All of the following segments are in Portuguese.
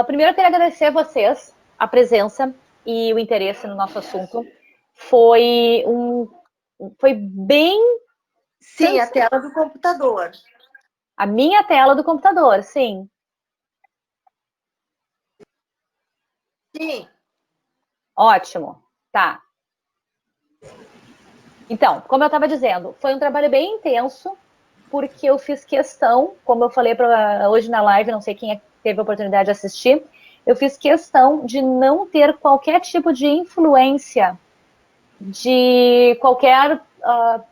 Primeiro, eu queria agradecer a vocês a presença e o interesse no nosso assunto. Foi bem... Sim, a tela do computador. A minha tela do computador, sim. Sim. Ótimo, tá. Então, como eu estava dizendo, foi um trabalho bem intenso, porque eu fiz questão, como eu falei hoje na live, não sei quem teve a oportunidade de assistir, eu fiz questão de não ter qualquer tipo de influência de qualquer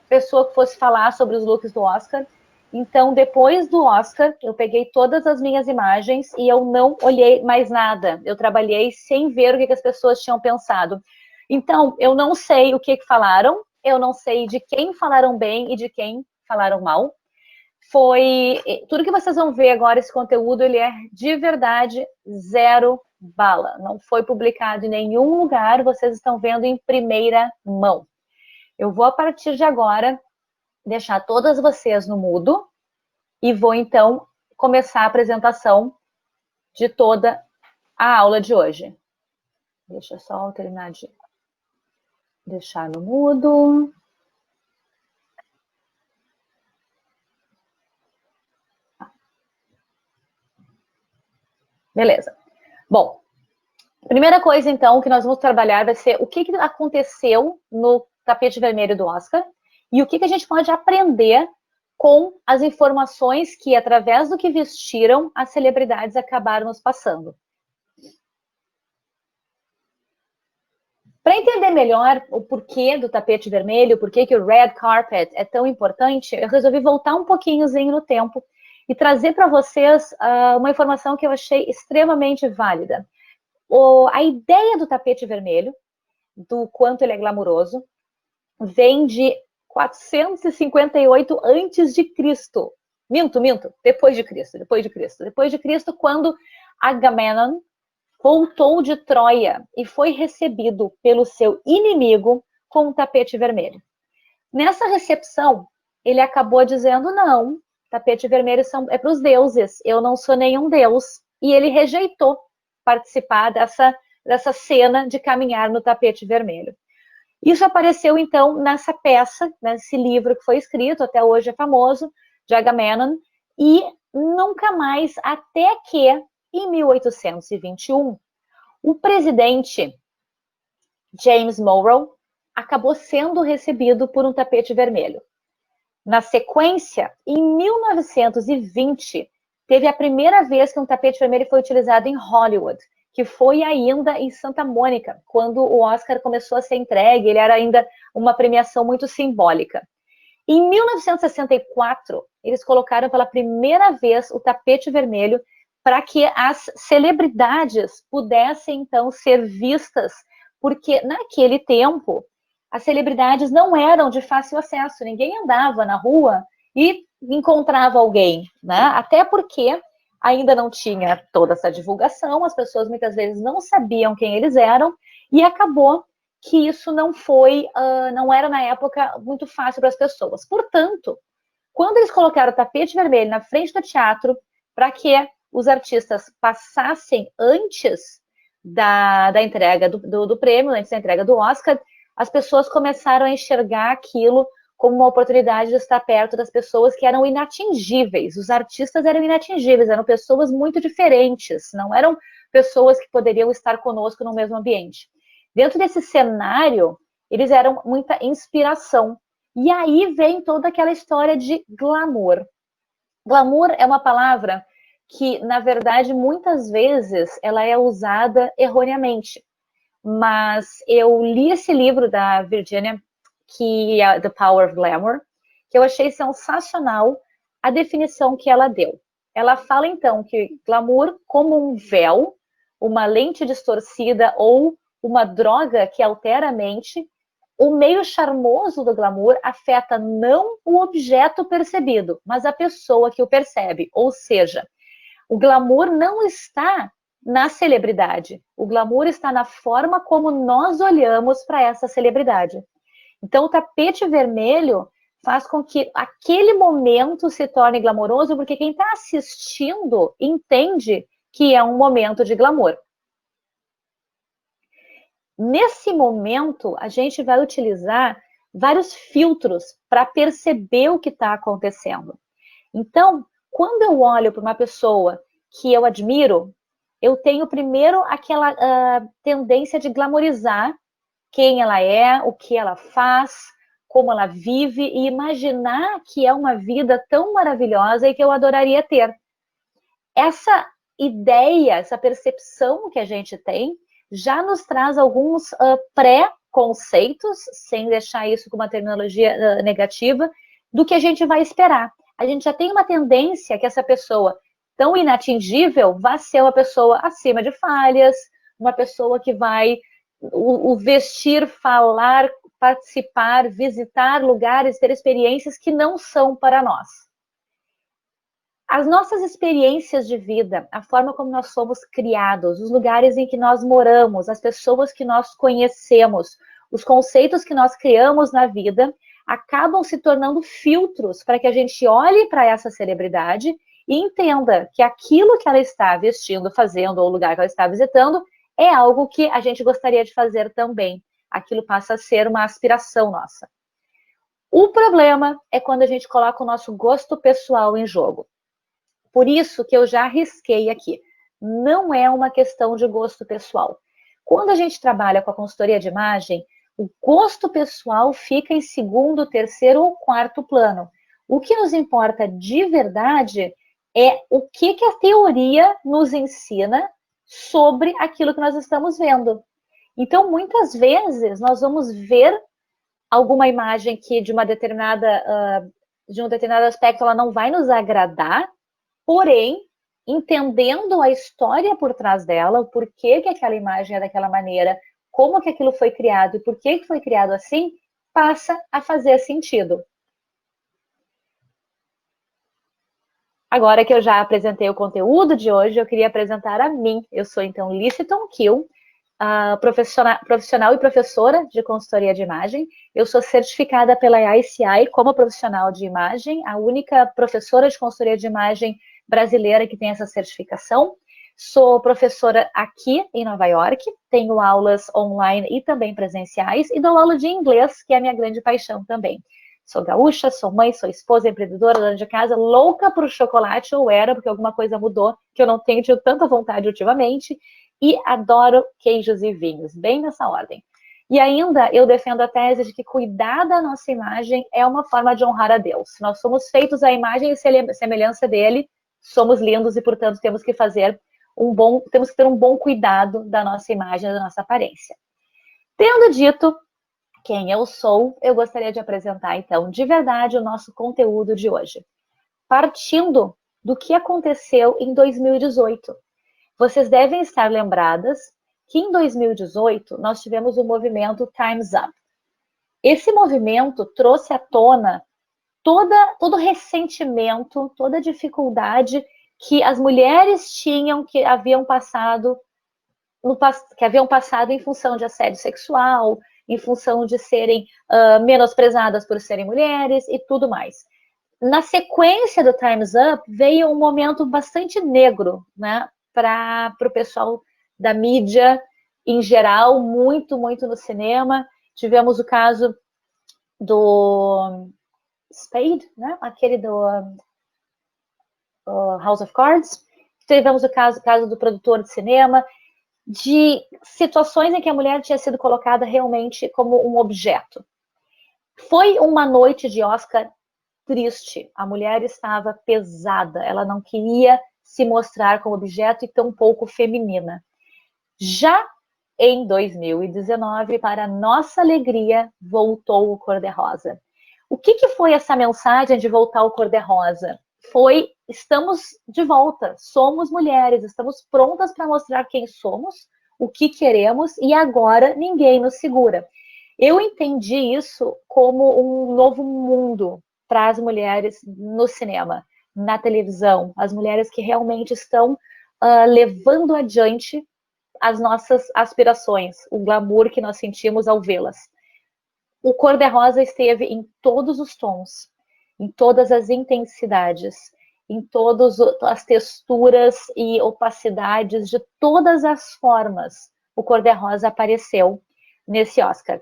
pessoa que fosse falar sobre os looks do Oscar. Então, depois do Oscar, eu peguei todas as minhas imagens e eu não olhei mais nada. Eu trabalhei sem ver o que as pessoas tinham pensado. Então, eu não sei o que falaram, eu não sei de quem falaram bem e de quem falaram mal. Tudo que vocês vão ver agora, esse conteúdo, ele é de verdade zero bala. Não foi publicado em nenhum lugar, vocês estão vendo em primeira mão. Eu vou, a partir de agora, deixar todas vocês no mudo e vou, então, começar a apresentação de toda a aula de hoje. Deixa eu só terminar de deixar no mudo. Beleza. Bom, primeira coisa, então, que nós vamos trabalhar vai ser o que aconteceu no tapete vermelho do Oscar e o que a gente pode aprender com as informações que, através do que vestiram, as celebridades acabaram nos passando. Para entender melhor o porquê do tapete vermelho, o porquê que o red carpet é tão importante, eu resolvi voltar um pouquinhozinho no tempo e trazer para vocês uma informação que eu achei extremamente válida. A ideia do tapete vermelho, do quanto ele é glamuroso, vem de 458 antes de Cristo. Minto, depois de Cristo, quando Agamenon voltou de Troia e foi recebido pelo seu inimigo com um tapete vermelho. Nessa recepção, ele acabou dizendo, não, tapete vermelho é para os deuses, eu não sou nenhum deus. E ele rejeitou participar dessa cena de caminhar no tapete vermelho. Isso apareceu, então, nessa peça, nesse livro que foi escrito, até hoje é famoso, de Agamenon, e nunca mais, até que, em 1821, o presidente James Monroe acabou sendo recebido por um tapete vermelho. Na sequência, em 1920, teve a primeira vez que um tapete vermelho foi utilizado em Hollywood, que foi ainda em Santa Mônica, quando o Oscar começou a ser entregue, ele era ainda uma premiação muito simbólica. Em 1964, eles colocaram pela primeira vez o tapete vermelho para que as celebridades pudessem, então, ser vistas, porque naquele tempo as celebridades não eram de fácil acesso, ninguém andava na rua e encontrava alguém, né? Até porque ainda não tinha toda essa divulgação, as pessoas muitas vezes não sabiam quem eles eram, e acabou que isso não era na época muito fácil para as pessoas. Portanto, quando eles colocaram o tapete vermelho na frente do teatro, para que os artistas passassem antes da entrega do prêmio, antes da entrega do Oscar, as pessoas começaram a enxergar aquilo como uma oportunidade de estar perto das pessoas que eram inatingíveis. Os artistas eram inatingíveis, eram pessoas muito diferentes, não eram pessoas que poderiam estar conosco no mesmo ambiente. Dentro desse cenário, eles eram muita inspiração. E aí vem toda aquela história de glamour. Glamour é uma palavra que, na verdade, muitas vezes ela é usada erroneamente. Mas eu li esse livro da Virginia, que é The Power of Glamour, que eu achei sensacional a definição que ela deu. Ela fala, então, que glamour como um véu, uma lente distorcida ou uma droga que altera a mente, o meio charmoso do glamour afeta não o objeto percebido, mas a pessoa que o percebe. Ou seja, o glamour não está na celebridade. O glamour está na forma como nós olhamos para essa celebridade. Então, o tapete vermelho faz com que aquele momento se torne glamouroso, porque quem está assistindo entende que é um momento de glamour. Nesse momento, a gente vai utilizar vários filtros para perceber o que está acontecendo. Então, quando eu olho para uma pessoa que eu admiro, eu tenho primeiro aquela tendência de glamorizar quem ela é, o que ela faz, como ela vive e imaginar que é uma vida tão maravilhosa e que eu adoraria ter. Essa ideia, essa percepção que a gente tem, já nos traz alguns pré-conceitos, sem deixar isso com uma terminologia negativa, do que a gente vai esperar. A gente já tem uma tendência que essa pessoa tão inatingível vai ser uma pessoa acima de falhas, uma pessoa que vai o vestir, falar, participar, visitar lugares, ter experiências que não são para nós. As nossas experiências de vida, a forma como nós somos criados, os lugares em que nós moramos, as pessoas que nós conhecemos, os conceitos que nós criamos na vida, acabam se tornando filtros para que a gente olhe para essa celebridade e entenda que aquilo que ela está vestindo, fazendo, ou o lugar que ela está visitando, é algo que a gente gostaria de fazer também. Aquilo passa a ser uma aspiração nossa. O problema é quando a gente coloca o nosso gosto pessoal em jogo. Por isso que eu já arrisquei aqui. Não é uma questão de gosto pessoal. Quando a gente trabalha com a consultoria de imagem, o gosto pessoal fica em segundo, terceiro ou quarto plano. O que nos importa de verdade é o que a teoria nos ensina sobre aquilo que nós estamos vendo. Então, muitas vezes, nós vamos ver alguma imagem que de um determinado aspecto ela não vai nos agradar, porém, entendendo a história por trás dela, o porquê que aquela imagem é daquela maneira, como que aquilo foi criado e por que foi criado assim, passa a fazer sentido. Agora que eu já apresentei o conteúdo de hoje, eu queria apresentar a mim. Eu sou, então, Liciton Kill, profissional e professora de consultoria de imagem. Eu sou certificada pela ICI como profissional de imagem, a única professora de consultoria de imagem brasileira que tem essa certificação. Sou professora aqui em Nova York, tenho aulas online e também presenciais, e dou aula de inglês, que é a minha grande paixão também. Sou gaúcha, sou mãe, sou esposa, empreendedora, dona de casa, louca por chocolate, ou era, porque alguma coisa mudou, que eu não tenho tido tanta vontade ultimamente, e adoro queijos e vinhos, bem nessa ordem. E ainda eu defendo a tese de que cuidar da nossa imagem é uma forma de honrar a Deus. Nós somos feitos à imagem e semelhança dele, somos lindos e, portanto, temos que ter um bom cuidado da nossa imagem, da nossa aparência. Tendo dito quem eu sou, eu gostaria de apresentar, então, de verdade, o nosso conteúdo de hoje. Partindo do que aconteceu em 2018. Vocês devem estar lembradas que em 2018 nós tivemos o movimento Time's Up. Esse movimento trouxe à tona todo o ressentimento, toda a dificuldade que as mulheres tinham, que haviam passado em função de assédio sexual, em função de serem menosprezadas por serem mulheres e tudo mais. Na sequência do Time's Up, veio um momento bastante negro, né, para o pessoal da mídia em geral, muito, muito no cinema. Tivemos o caso do Spade, né, aquele do House of Cards. Tivemos o caso do produtor de cinema, de situações em que a mulher tinha sido colocada realmente como um objeto. Foi uma noite de Oscar triste. A mulher estava pesada, ela não queria se mostrar como objeto e tampouco feminina. Já em 2019, para nossa alegria, voltou o cor-de-rosa. O que foi essa mensagem de voltar o cor-de-rosa? Foi, estamos de volta, somos mulheres, estamos prontas para mostrar quem somos, o que queremos e agora ninguém nos segura. Eu entendi isso como um novo mundo para as mulheres no cinema, na televisão, as mulheres que realmente estão levando adiante as nossas aspirações, o glamour que nós sentimos ao vê-las. O cor-de-rosa esteve em todos os tons, em todas as intensidades. em todas as texturas e opacidades de todas as formas. O cor-de-rosa apareceu nesse Oscar.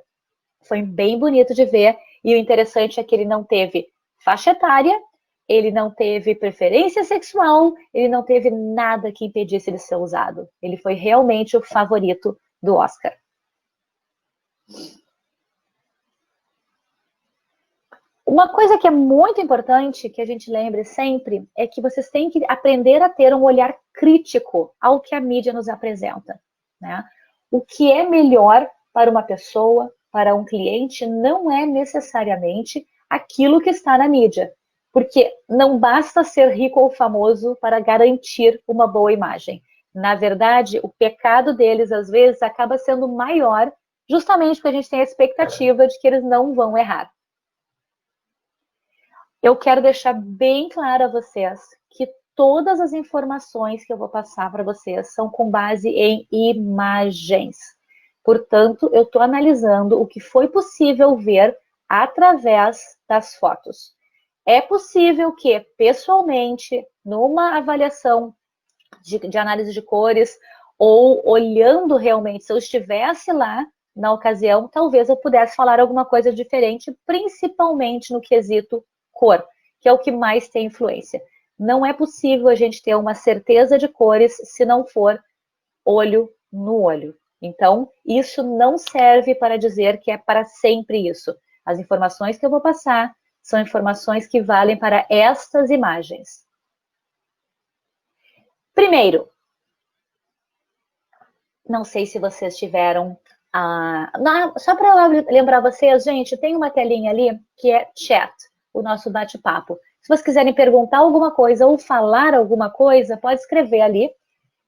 Foi bem bonito de ver, e o interessante é que ele não teve faixa etária, ele não teve preferência sexual, ele não teve nada que impedisse de ser usado. Ele foi realmente o favorito do Oscar. Uma coisa que é muito importante que a gente lembre sempre é que vocês têm que aprender a ter um olhar crítico ao que a mídia nos apresenta, né? O que é melhor para uma pessoa, para um cliente, não é necessariamente aquilo que está na mídia, porque não basta ser rico ou famoso para garantir uma boa imagem. Na verdade, o pecado deles, às vezes, acaba sendo maior, justamente porque a gente tem a expectativa de que eles não vão errar. Eu quero deixar bem claro a vocês que todas as informações que eu vou passar para vocês são com base em imagens. Portanto, eu estou analisando o que foi possível ver através das fotos. É possível que, pessoalmente, numa avaliação de análise de cores, ou olhando realmente, se eu estivesse lá na ocasião, talvez eu pudesse falar alguma coisa diferente, principalmente no quesito cor, que é o que mais tem influência. Não é possível a gente ter uma certeza de cores se não for olho no olho. Então, isso não serve para dizer que é para sempre isso. As informações que eu vou passar são informações que valem para estas imagens. Primeiro, não sei se vocês tiveram... só para lembrar vocês, gente, tem uma telinha ali que é chat, o nosso bate-papo. Se vocês quiserem perguntar alguma coisa ou falar alguma coisa, pode escrever ali,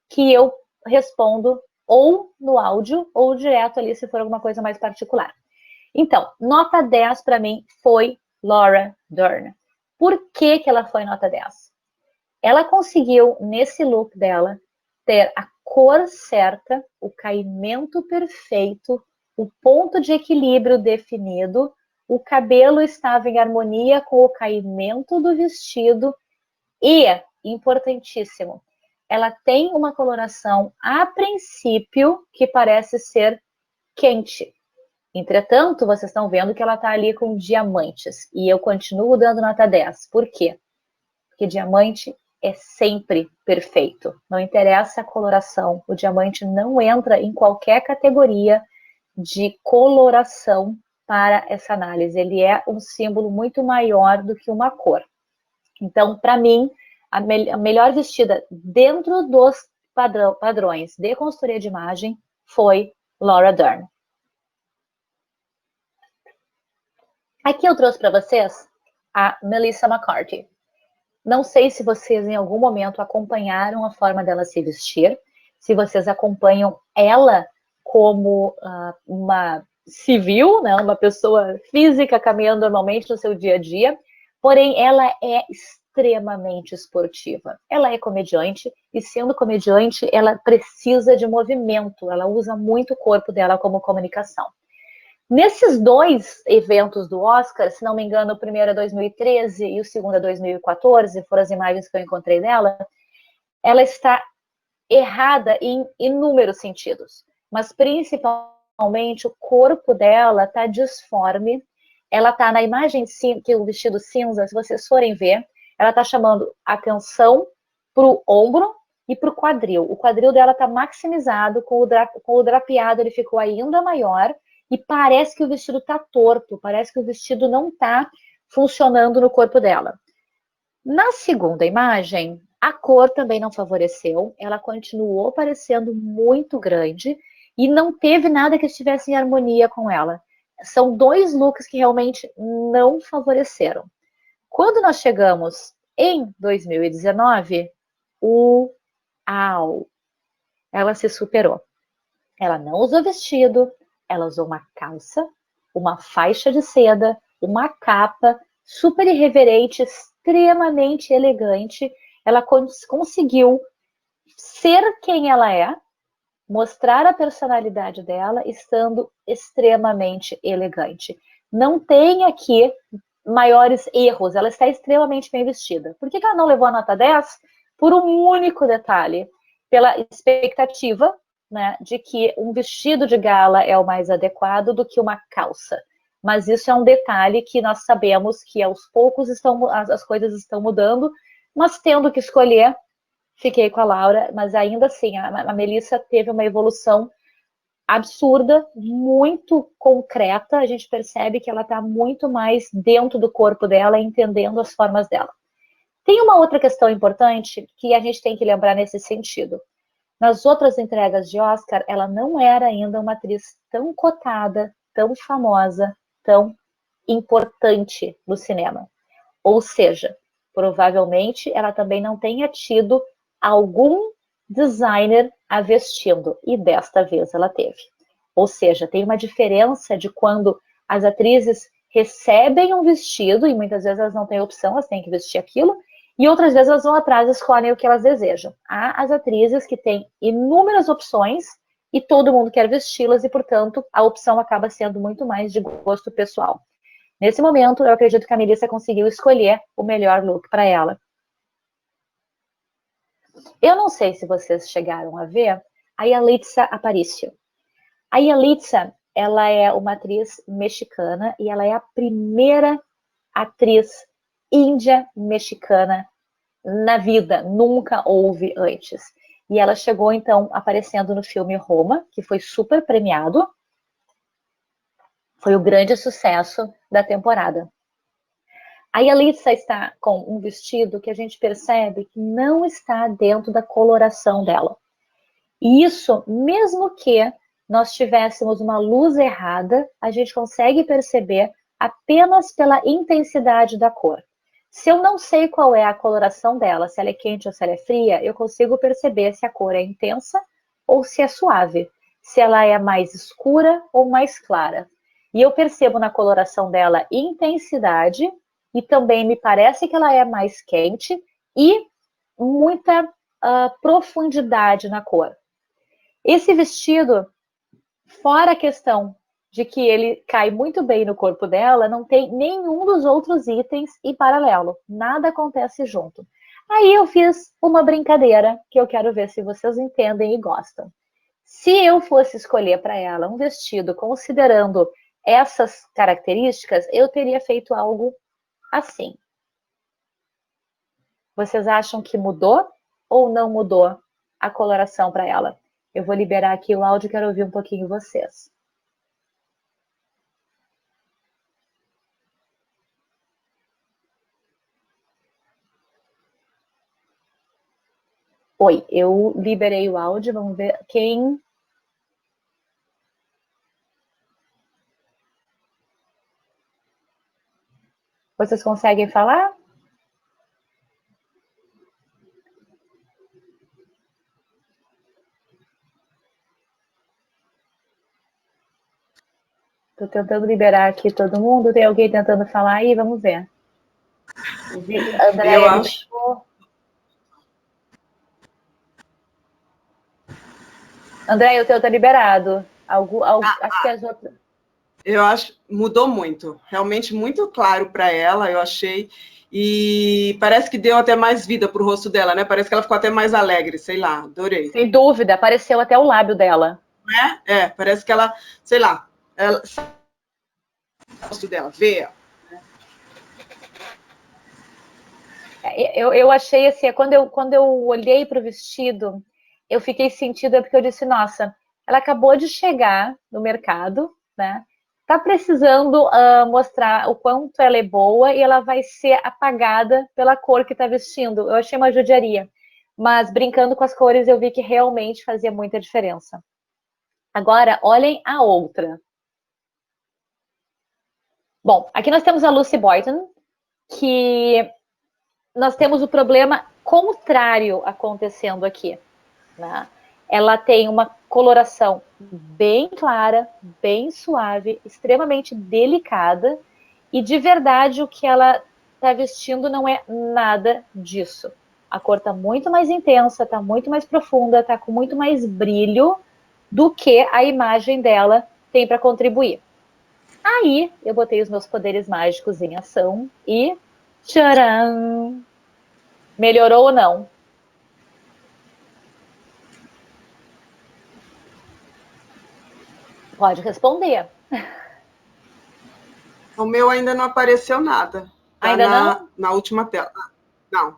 que eu respondo ou no áudio ou direto ali, se for alguma coisa mais particular. Então, nota 10 para mim foi Laura Dern. Por que ela foi nota 10? Ela conseguiu, nesse look dela, ter a cor certa, o caimento perfeito, o ponto de equilíbrio definido, o cabelo estava em harmonia com o caimento do vestido e, importantíssimo, ela tem uma coloração, a princípio, que parece ser quente. Entretanto, vocês estão vendo que ela está ali com diamantes. E eu continuo dando nota 10. Por quê? Porque diamante é sempre perfeito. Não interessa a coloração. O diamante não entra em qualquer categoria de coloração para essa análise. Ele é um símbolo muito maior do que uma cor. Então, para mim, a melhor vestida dentro dos padrões de consultoria de imagem foi Laura Dern. Aqui eu trouxe para vocês a Melissa McCarthy. Não sei se vocês em algum momento acompanharam a forma dela se vestir, se vocês acompanham ela como uma civil, né, uma pessoa física caminhando normalmente no seu dia a dia, porém ela é extremamente esportiva. Ela é comediante e, sendo comediante, ela precisa de movimento, ela usa muito o corpo dela como comunicação. Nesses dois eventos do Oscar, se não me engano, o primeiro é 2013 e o segundo é 2014, foram as imagens que eu encontrei dela, ela está errada em inúmeros sentidos, mas principalmente o corpo dela está disforme, ela está na imagem que o vestido cinza, se vocês forem ver, ela está chamando atenção para o ombro e para o quadril. O quadril dela está maximizado, com o drapeado ele ficou ainda maior, e parece que o vestido está torto, parece que o vestido não está funcionando no corpo dela. Na segunda imagem, a cor também não favoreceu, ela continuou parecendo muito grande e não teve nada que estivesse em harmonia com ela. São dois looks que realmente não favoreceram. Quando nós chegamos em 2019, ela se superou. Ela não usou vestido, ela usou uma calça, uma faixa de seda, uma capa, super irreverente, extremamente elegante. Ela conseguiu ser quem ela é, mostrar a personalidade dela, estando extremamente elegante. Não tem aqui maiores erros, ela está extremamente bem vestida. Por que ela não levou a nota 10? Por um único detalhe, pela expectativa, né, de que um vestido de gala é o mais adequado do que uma calça. Mas isso é um detalhe que nós sabemos que aos poucos as coisas estão mudando, mas tendo que escolher, fiquei com a Laura, mas ainda assim, a Melissa teve uma evolução absurda, muito concreta, a gente percebe que ela está muito mais dentro do corpo dela, entendendo as formas dela. Tem uma outra questão importante que a gente tem que lembrar nesse sentido. Nas outras entregas de Oscar, ela não era ainda uma atriz tão cotada, tão famosa, tão importante no cinema. Ou seja, provavelmente ela também não tenha tido algum designer a vestindo, e desta vez ela teve. Ou seja, tem uma diferença de quando as atrizes recebem um vestido, e muitas vezes elas não têm opção, elas têm que vestir aquilo, e outras vezes elas vão atrás e escolhem o que elas desejam. Há as atrizes que têm inúmeras opções e todo mundo quer vesti-las e, portanto, a opção acaba sendo muito mais de gosto pessoal. Nesse momento, eu acredito que a Melissa conseguiu escolher o melhor look para ela. Eu não sei se vocês chegaram a ver a Yalitza Aparicio. A Yalitza, ela é uma atriz mexicana e ela é a primeira atriz índia mexicana na vida, nunca houve antes. E ela chegou, então, aparecendo no filme Roma, que foi super premiado. Foi o grande sucesso da temporada. A Yalitza está com um vestido que a gente percebe que não está dentro da coloração dela. E isso, mesmo que nós tivéssemos uma luz errada, a gente consegue perceber apenas pela intensidade da cor. Se eu não sei qual é a coloração dela, se ela é quente ou se ela é fria, eu consigo perceber se a cor é intensa ou se é suave, se ela é mais escura ou mais clara. E eu percebo na coloração dela intensidade e também me parece que ela é mais quente e muita profundidade na cor. Esse vestido, fora a questão de que ele cai muito bem no corpo dela, não tem nenhum dos outros itens em paralelo. Nada acontece junto. Aí eu fiz uma brincadeira que eu quero ver se vocês entendem e gostam. Se eu fosse escolher para ela um vestido considerando essas características, eu teria feito algo assim. Vocês acham que mudou ou não mudou a coloração para ela? Eu vou liberar aqui o áudio e quero ouvir um pouquinho vocês. Oi, eu liberei o áudio, vamos ver quem... Vocês conseguem falar? Estou tentando liberar aqui todo mundo. Tem alguém tentando falar aí? Vamos ver. Eu acho. André, o teu tá liberado. Acho que as outras... Eu acho mudou muito. Realmente muito claro para ela, eu achei. E parece que deu até mais vida pro rosto dela, né? Parece que ela ficou até mais alegre, sei lá, adorei. Sem dúvida, apareceu até o lábio dela. Parece que ela, sei lá, o rosto dela, vê. Eu achei assim, quando eu olhei para o vestido, eu fiquei sentida porque eu disse, nossa, ela acabou de chegar no mercado, né? Tá precisando mostrar o quanto ela é boa e ela vai ser apagada pela cor que tá vestindo. Eu achei uma judiaria. Mas brincando com as cores, eu vi que realmente fazia muita diferença. Agora, olhem a outra. Bom, aqui nós temos a Lucy Boynton, que nós temos o problema contrário acontecendo aqui, né? Ela tem uma coloração bem clara, bem suave, extremamente delicada, e de verdade o que ela está vestindo não é nada disso. A cor está muito mais intensa, está muito mais profunda, está com muito mais brilho do que a imagem dela tem para contribuir. Aí, eu botei os meus poderes mágicos em ação e... Tcharam! Melhorou ou não? Pode responder. O meu ainda não apareceu nada. Tá Ainda não? na última tela. Não.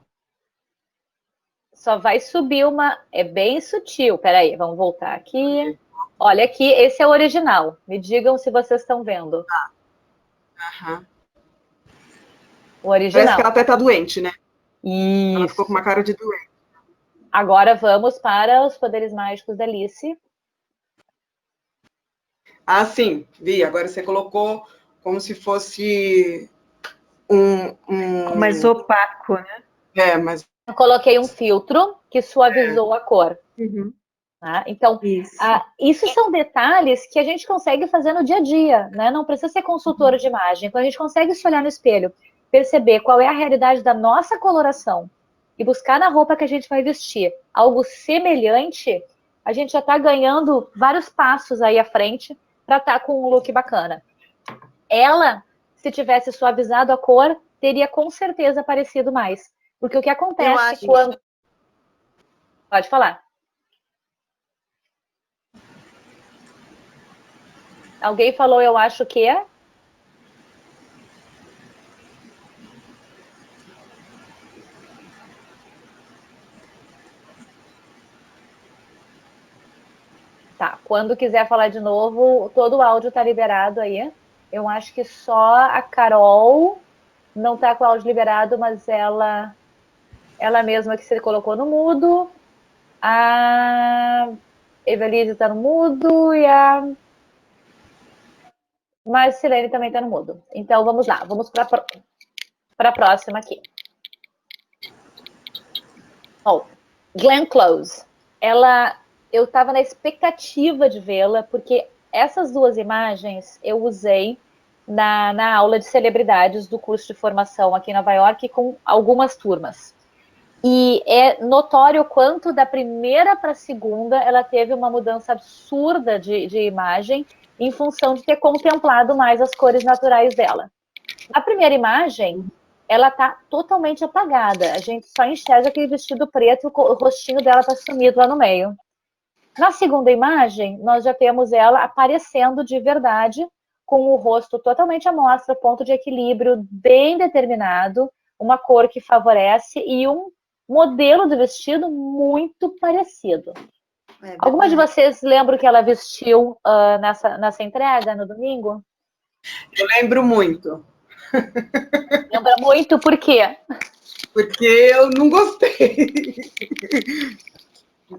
Só vai subir uma... É bem sutil. Peraí, vamos voltar aqui. Olha aqui, esse é o original. Me digam se vocês estão vendo. Aham. O Parece que original. ela até tá doente, né? Ela ficou com Isso. uma cara de doente. Agora vamos para os poderes mágicos da Alice. Ah, sim, vi. Agora você colocou como se fosse um... Mais opaco, né? mas... Eu coloquei um filtro que suavizou a cor. Uhum. Tá? Então, Isso. isso são detalhes que a gente consegue fazer no dia a dia, né? Não precisa ser consultora de imagem. Quando a gente consegue se olhar no espelho, perceber qual é a realidade da nossa coloração e buscar na roupa que a gente vai vestir algo semelhante, a gente já está ganhando vários passos aí à frente para estar com um look bacana. Ela, se tivesse suavizado a cor, teria com certeza aparecido mais. Porque o que acontece quando... Pode falar. Alguém falou, eu acho que é? Tá, quando quiser falar de novo, todo o áudio tá liberado aí. Eu acho que só a Carol não tá com o áudio liberado, mas ela mesma que se colocou no mudo. A Evelise tá no mudo e a Marcilene também tá no mudo. Então vamos lá, vamos para a próxima aqui. Oh, Glenn Close. Eu estava na expectativa de vê-la, porque essas duas imagens eu usei na aula de celebridades do curso de formação aqui em Nova York com algumas turmas. E é notório quanto da primeira para a segunda ela teve uma mudança absurda de imagem em função de ter contemplado mais as cores naturais dela. Na primeira imagem, ela tá totalmente apagada. A gente só enxerga aquele vestido preto, o rostinho dela tá sumido lá no meio. Na segunda imagem, nós já temos ela aparecendo de verdade, com o rosto totalmente à mostra, ponto de equilíbrio bem determinado, uma cor que favorece e um modelo de vestido muito parecido. Alguma de vocês lembram que ela vestiu nessa entrega no domingo? Eu lembro muito. Lembra muito por quê? Porque eu não gostei.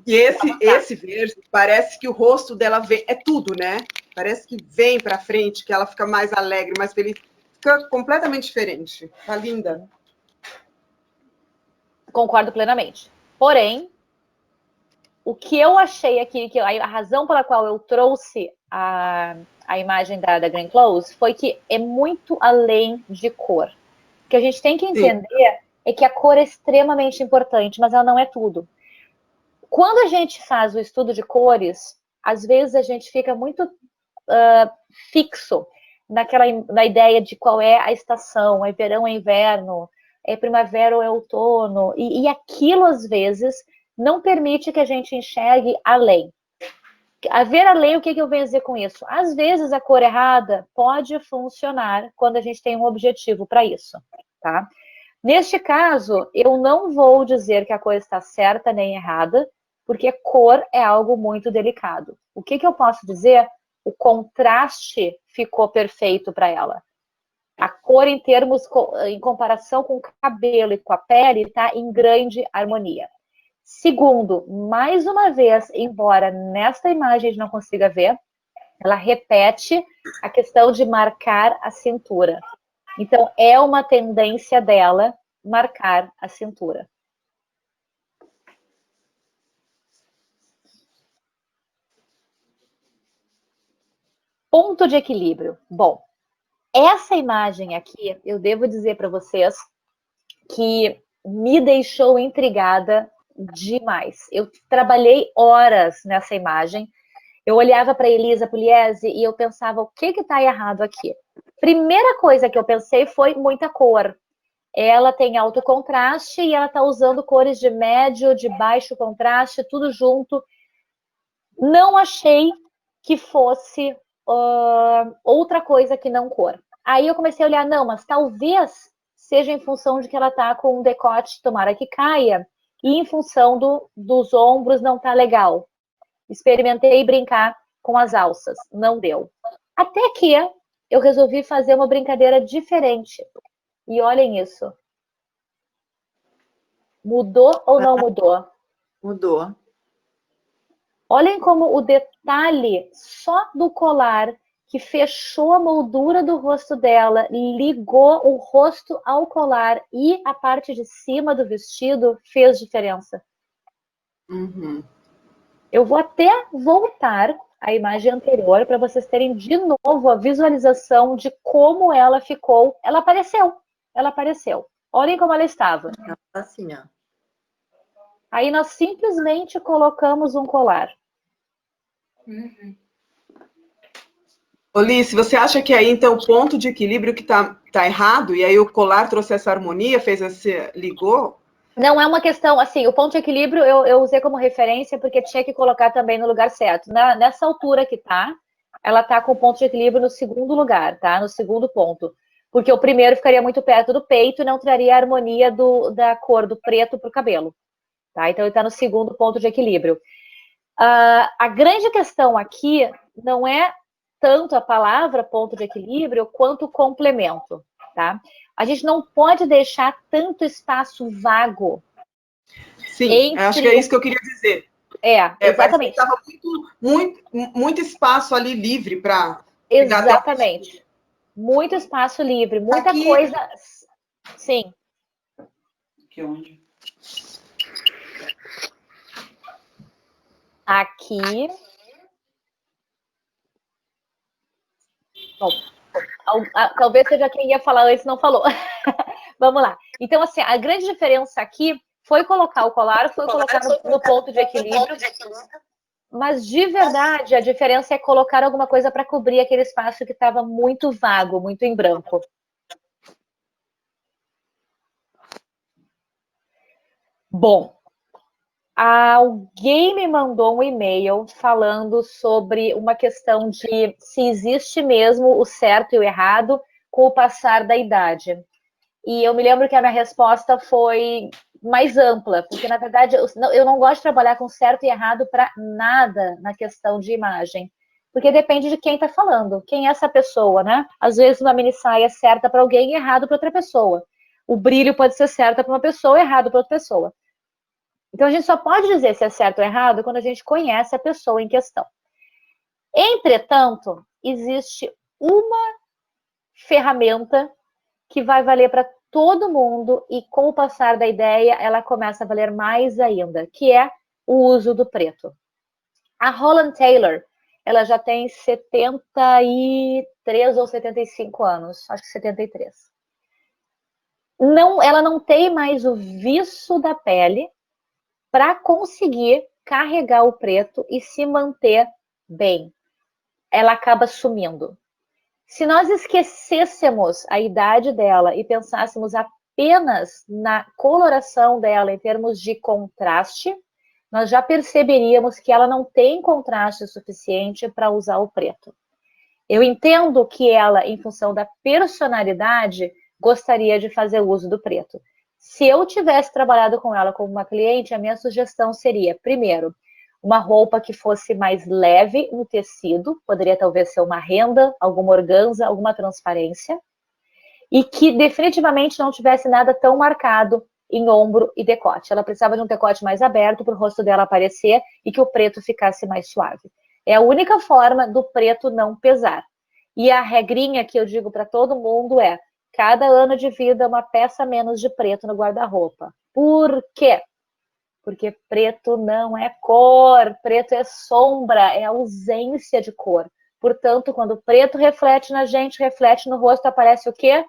E esse verde, parece que o rosto dela vem, é tudo, né? Parece que vem pra frente, que ela fica mais alegre, mais feliz. Fica completamente diferente. Tá linda. Concordo plenamente. Porém, o que eu achei aqui, que a razão pela qual eu trouxe a imagem da Glenn Close foi que é muito além de cor. O que a gente tem que entender é que a cor é extremamente importante, mas ela não é tudo. Quando a gente faz o estudo de cores, às vezes a gente fica muito fixo na ideia de qual é a estação, é verão, é inverno, é primavera ou é outono, e aquilo às vezes não permite que a gente enxergue além. A ver além, o que eu venho dizer com isso? Às vezes a cor errada pode funcionar quando a gente tem um objetivo para isso, tá? Neste caso, eu não vou dizer que a cor está certa nem errada, porque cor é algo muito delicado. O que eu posso dizer? O contraste ficou perfeito para ela. A cor em comparação com o cabelo e com a pele, está em grande harmonia. Segundo, mais uma vez, embora nesta imagem a gente não consiga ver, ela repete a questão de marcar a cintura. Então, é uma tendência dela marcar a cintura. Ponto de equilíbrio. Bom, essa imagem aqui, eu devo dizer para vocês que me deixou intrigada demais. Eu trabalhei horas nessa imagem Eu olhava para Elisa Pugliese e eu pensava, o que está errado aqui? Primeira coisa que eu pensei foi muita cor. Ela tem alto contraste e ela está usando cores de médio, de baixo contraste, tudo junto. Não achei que fosse outra coisa que não cor. Aí eu comecei a olhar, não, mas talvez seja em função de que ela está com um decote, tomara que caia, e em função dos ombros não tá legal. Experimentei brincar com as alças, não deu. Até que eu resolvi fazer uma brincadeira diferente. E olhem isso. Mudou ou não mudou? Mudou. Olhem como o detalhe só do colar que fechou a moldura do rosto dela, ligou o rosto ao colar e a parte de cima do vestido fez diferença. Uhum. Eu vou até voltar à imagem anterior para vocês terem de novo a visualização de como ela ficou. Ela apareceu. Ela apareceu. Olhem como ela estava. Assim, ó. Aí nós simplesmente colocamos um colar. Olice, você acha que aí, então, o ponto de equilíbrio que tá errado, e aí o colar trouxe essa harmonia, ligou? Não é uma questão, assim, o ponto de equilíbrio eu usei como referência porque tinha que colocar também no lugar certo. Nessa altura que tá, ela tá com o ponto de equilíbrio no segundo lugar, tá? No segundo ponto. Porque o primeiro ficaria muito perto do peito e não traria a harmonia da cor do preto pro cabelo, tá? Então ele tá no segundo ponto de equilíbrio. A grande questão aqui não é tanto a palavra ponto de equilíbrio quanto o complemento, tá? A gente não pode deixar tanto espaço vago. Sim, acho que é isso que eu queria dizer. Exatamente. Estava muito espaço ali livre para. Exatamente. Muito espaço livre, muita aqui... coisa. Sim. Aqui onde? Aqui. Bom, talvez seja quem ia falar antes não falou. Vamos lá. Então, assim, a grande diferença aqui foi colocar o colar, foi colocar no ponto de equilíbrio. Mas, de verdade, a diferença é colocar alguma coisa para cobrir aquele espaço que estava muito vago, muito em branco. Bom, alguém me mandou um e-mail falando sobre uma questão de se existe mesmo o certo e o errado com o passar da idade. E eu me lembro que a minha resposta foi mais ampla, porque, na verdade, eu não gosto de trabalhar com certo e errado para nada na questão de imagem, porque depende de quem está falando, quem é essa pessoa, né? Às vezes uma mini saia é certa para alguém e errado para outra pessoa. O brilho pode ser certo para uma pessoa e errado para outra pessoa. Então, a gente só pode dizer se é certo ou errado quando a gente conhece a pessoa em questão. Entretanto, existe uma ferramenta que vai valer para todo mundo e com o passar da ideia ela começa a valer mais ainda, que é o uso do preto. A Holland Taylor, ela já tem 73 ou 75 anos, acho que 73. Ela não tem mais o viço da pele para conseguir carregar o preto e se manter bem. Ela acaba sumindo. Se nós esquecêssemos a idade dela e pensássemos apenas na coloração dela em termos de contraste, nós já perceberíamos que ela não tem contraste suficiente para usar o preto. Eu entendo que ela, em função da personalidade, gostaria de fazer uso do preto. Se eu tivesse trabalhado com ela como uma cliente, a minha sugestão seria, primeiro, uma roupa que fosse mais leve no tecido, poderia talvez ser uma renda, alguma organza, alguma transparência, e que definitivamente não tivesse nada tão marcado em ombro e decote. Ela precisava de um decote mais aberto para o rosto dela aparecer e que o preto ficasse mais suave. É a única forma do preto não pesar. E a regrinha que eu digo para todo mundo é: cada ano de vida, uma peça menos de preto no guarda-roupa. Por quê? Porque preto não é cor, preto é sombra, é ausência de cor. Portanto, quando o preto reflete na gente, reflete no rosto, aparece o quê?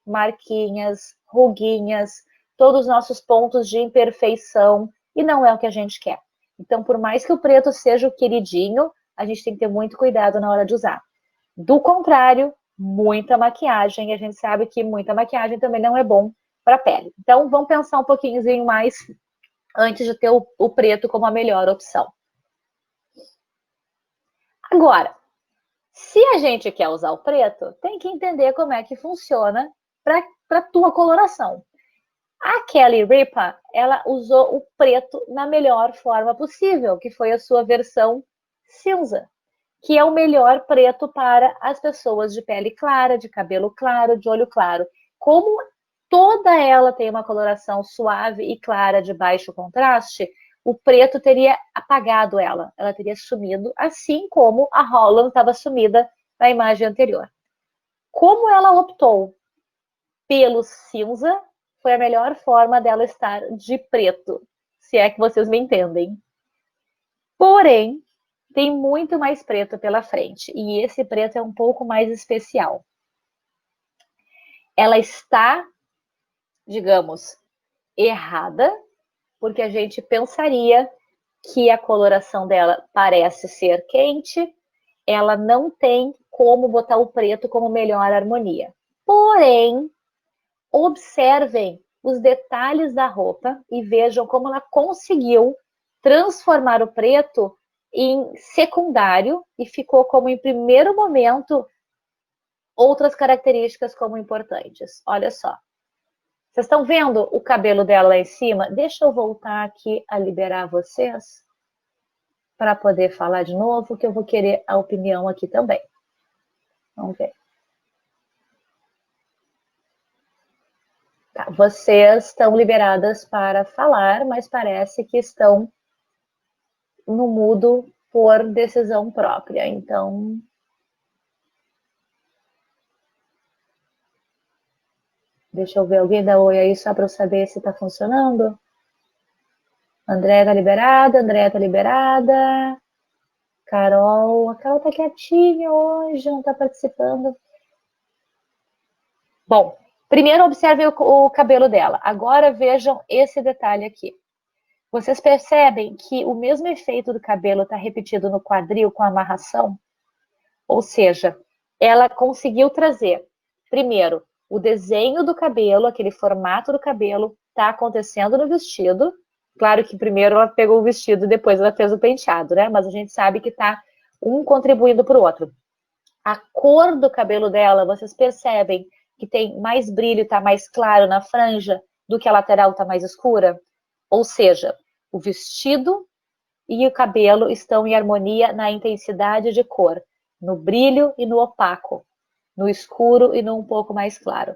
Marquinhas, ruguinhas, todos os nossos pontos de imperfeição, e não é o que a gente quer. Então, por mais que o preto seja o queridinho, a gente tem que ter muito cuidado na hora de usar. Do contrário, muita maquiagem, a gente sabe que muita maquiagem também não é bom para a pele. Então, vamos pensar um pouquinho mais antes de ter o preto como a melhor opção. Agora, se a gente quer usar o preto, tem que entender como é que funciona para a tua coloração. A Kelly Ripa, ela usou o preto na melhor forma possível, que foi a sua versão cinza, que é o melhor preto para as pessoas de pele clara, de cabelo claro, de olho claro. Como toda ela tem uma coloração suave e clara de baixo contraste, o preto teria apagado ela teria sumido, assim como a Holland estava sumida na imagem anterior. Como ela optou pelo cinza, foi a melhor forma dela estar de preto, se é que vocês me entendem. Porém, tem muito mais preto pela frente, e esse preto é um pouco mais especial. Ela está, digamos, errada, porque a gente pensaria que a coloração dela parece ser quente, ela não tem como botar o preto como melhor harmonia. Porém, observem os detalhes da roupa e vejam como ela conseguiu transformar o preto em secundário e ficou como em primeiro momento outras características como importantes. Olha só. Vocês estão vendo o cabelo dela lá em cima? Deixa eu voltar aqui a liberar vocês para poder falar de novo, que eu vou querer a opinião aqui também. Vamos ver. Tá, vocês estão liberadas para falar, mas parece que estão no mudo por decisão própria. Então, deixa eu ver, alguém dá oi aí só para eu saber se está funcionando. Andréia tá liberada, Andréia tá liberada. Carol, a Carol tá quietinha hoje, não tá participando. Bom, primeiro observem o cabelo dela. Agora vejam esse detalhe aqui. Vocês percebem que o mesmo efeito do cabelo está repetido no quadril com a amarração? Ou seja, ela conseguiu trazer, primeiro, o desenho do cabelo, aquele formato do cabelo, está acontecendo no vestido. Claro que primeiro ela pegou o vestido e depois ela fez o penteado, né? Mas a gente sabe que está um contribuindo para o outro. A cor do cabelo dela, vocês percebem que tem mais brilho, está mais claro na franja do que a lateral está mais escura? Ou seja, o vestido e o cabelo estão em harmonia na intensidade de cor, no brilho e no opaco, no escuro e no um pouco mais claro.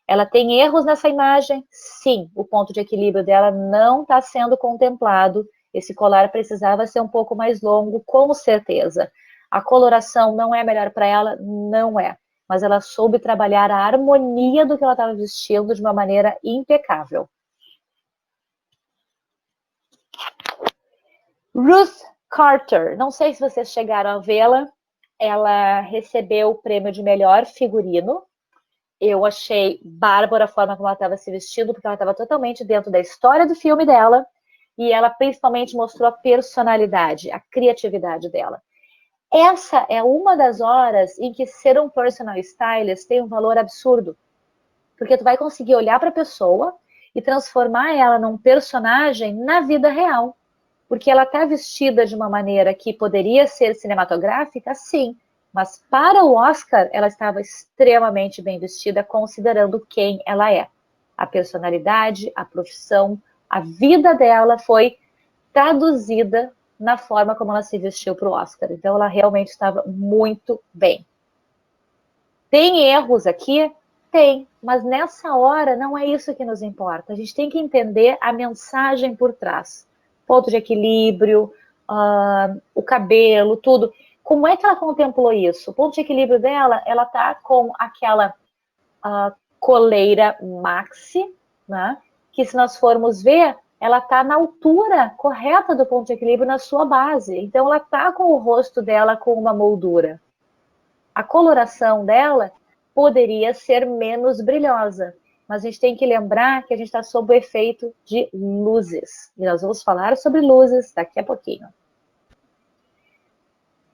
Ela tem erros nessa imagem? Sim, o ponto de equilíbrio dela não está sendo contemplado. Esse colar precisava ser um pouco mais longo, com certeza. A coloração não é melhor para ela? Não é. Mas ela soube trabalhar a harmonia do que ela estava vestindo de uma maneira impecável. Ruth Carter, não sei se vocês chegaram a vê-la, ela recebeu o prêmio de melhor figurino. Eu achei bárbara a forma como ela estava se vestindo, porque ela estava totalmente dentro da história do filme dela, e ela principalmente mostrou a personalidade, a criatividade dela. Essa é uma das horas em que ser um personal stylist tem um valor absurdo, porque tu vai conseguir olhar para a pessoa e transformar ela num personagem na vida real. Porque ela está vestida de uma maneira que poderia ser cinematográfica, sim, mas para o Oscar ela estava extremamente bem vestida, considerando quem ela é. A personalidade, a profissão, a vida dela foi traduzida na forma como ela se vestiu para o Oscar. Então ela realmente estava muito bem. Tem erros aqui? Tem, mas nessa hora não é isso que nos importa. A gente tem que entender a mensagem por trás. Ponto de equilíbrio, o cabelo, tudo. Como é que ela contemplou isso? O ponto de equilíbrio dela, ela tá com aquela coleira maxi, né? Que se nós formos ver, ela tá na altura correta do ponto de equilíbrio na sua base. Então ela tá com o rosto dela com uma moldura. A coloração dela poderia ser menos brilhosa. Mas a gente tem que lembrar que a gente está sob o efeito de luzes. E nós vamos falar sobre luzes daqui a pouquinho.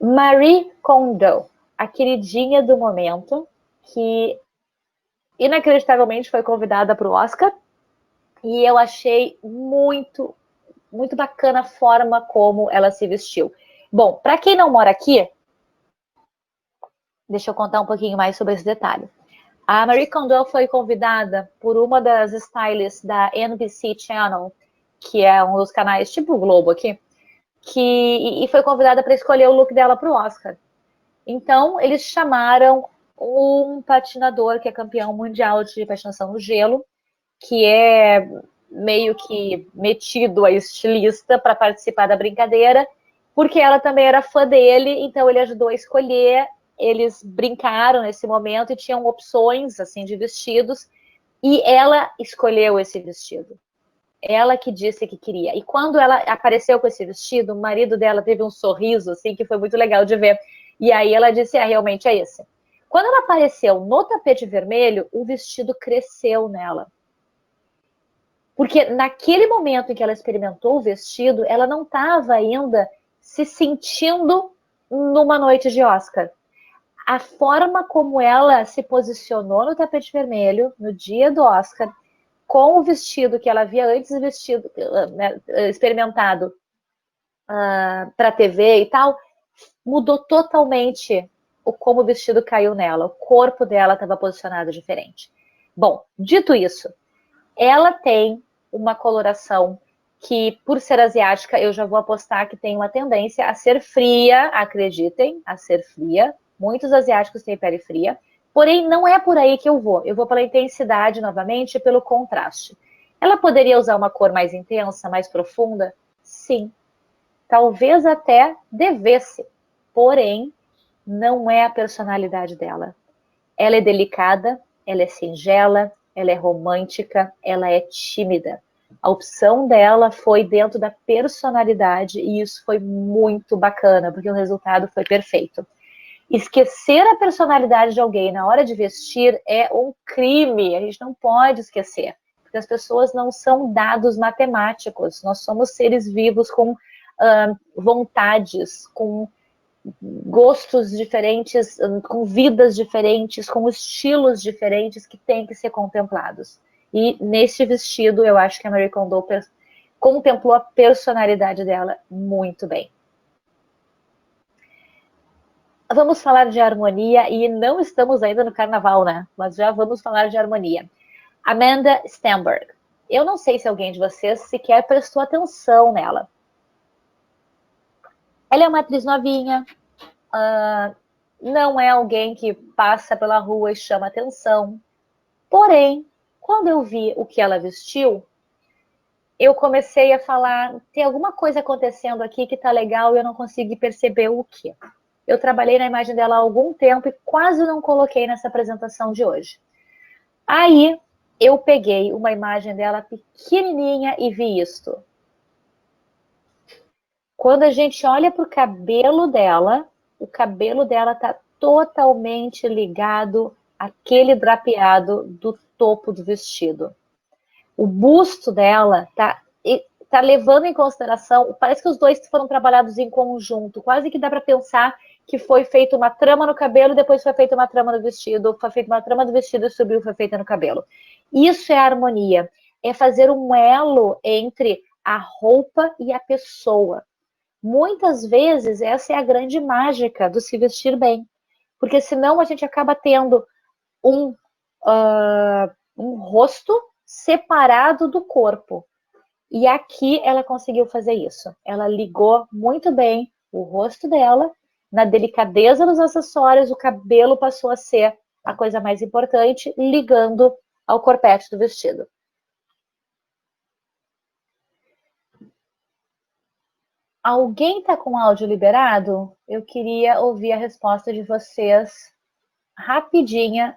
Marie Kondo, a queridinha do momento, que inacreditavelmente foi convidada para o Oscar, e eu achei muito, muito bacana a forma como ela se vestiu. Bom, para quem não mora aqui, deixa eu contar um pouquinho mais sobre esse detalhe. A Marie Kondo foi convidada por uma das stylists da NBC Channel, que é um dos canais tipo o Globo aqui, e foi convidada para escolher o look dela para o Oscar. Então, eles chamaram um patinador que é campeão mundial de patinação no gelo, que é meio que metido a estilista para participar da brincadeira, porque ela também era fã dele, então ele ajudou a escolher. Eles brincaram nesse momento e tinham opções assim de vestidos, e ela escolheu esse vestido. Ela que disse que queria. E quando ela apareceu com esse vestido, o marido dela teve um sorriso assim que foi muito legal de ver. E aí ela disse: realmente é esse. Quando ela apareceu no tapete vermelho, o vestido cresceu nela. Porque naquele momento em que ela experimentou o vestido, ela não estava ainda se sentindo numa noite de Oscar. A forma como ela se posicionou no tapete vermelho, no dia do Oscar, com o vestido que ela havia antes vestido, né, experimentado para a TV e tal, mudou totalmente como o vestido caiu nela. O corpo dela estava posicionado diferente. Bom, dito isso, ela tem uma coloração que, por ser asiática, eu já vou apostar que tem uma tendência a ser fria, acreditem, a ser fria. Muitos asiáticos têm pele fria, porém não é por aí que eu vou. Eu vou pela intensidade novamente e pelo contraste. Ela poderia usar uma cor mais intensa, mais profunda? Sim. Talvez até devesse, porém não é a personalidade dela. Ela é delicada, ela é singela, ela é romântica, ela é tímida. A opção dela foi dentro da personalidade e isso foi muito bacana, porque o resultado foi perfeito. Esquecer a personalidade de alguém na hora de vestir é um crime, a gente não pode esquecer, porque as pessoas não são dados matemáticos, nós somos seres vivos com vontades, com gostos diferentes, com vidas diferentes, com estilos diferentes que têm que ser contemplados. E neste vestido, eu acho que a Marie Kondo contemplou a personalidade dela muito bem. Vamos falar de harmonia, e não estamos ainda no carnaval, né? Mas já vamos falar de harmonia. Amanda Stenberg. Eu não sei se alguém de vocês sequer prestou atenção nela. Ela é uma atriz novinha, não é alguém que passa pela rua e chama atenção. Porém, quando eu vi o que ela vestiu, eu comecei a falar, tem alguma coisa acontecendo aqui que tá legal e eu não consegui perceber o que. Eu trabalhei na imagem dela há algum tempo e quase não coloquei nessa apresentação de hoje. Aí, eu peguei uma imagem dela pequenininha e vi isto. Quando a gente olha para o cabelo dela está totalmente ligado àquele drapeado do topo do vestido. O busto dela tá levando em consideração, parece que os dois foram trabalhados em conjunto, quase que dá para pensar que foi feita uma trama no cabelo, depois foi feita uma trama no vestido, foi feita uma trama do vestido e subiu, foi feita no cabelo. Isso é harmonia, é fazer um elo entre a roupa e a pessoa. Muitas vezes essa é a grande mágica do se vestir bem, porque senão a gente acaba tendo um rosto separado do corpo. E aqui ela conseguiu fazer isso. Ela ligou muito bem o rosto dela, na delicadeza dos acessórios, o cabelo passou a ser a coisa mais importante, ligando ao corpete do vestido. Alguém está com áudio liberado? Eu queria ouvir a resposta de vocês rapidinha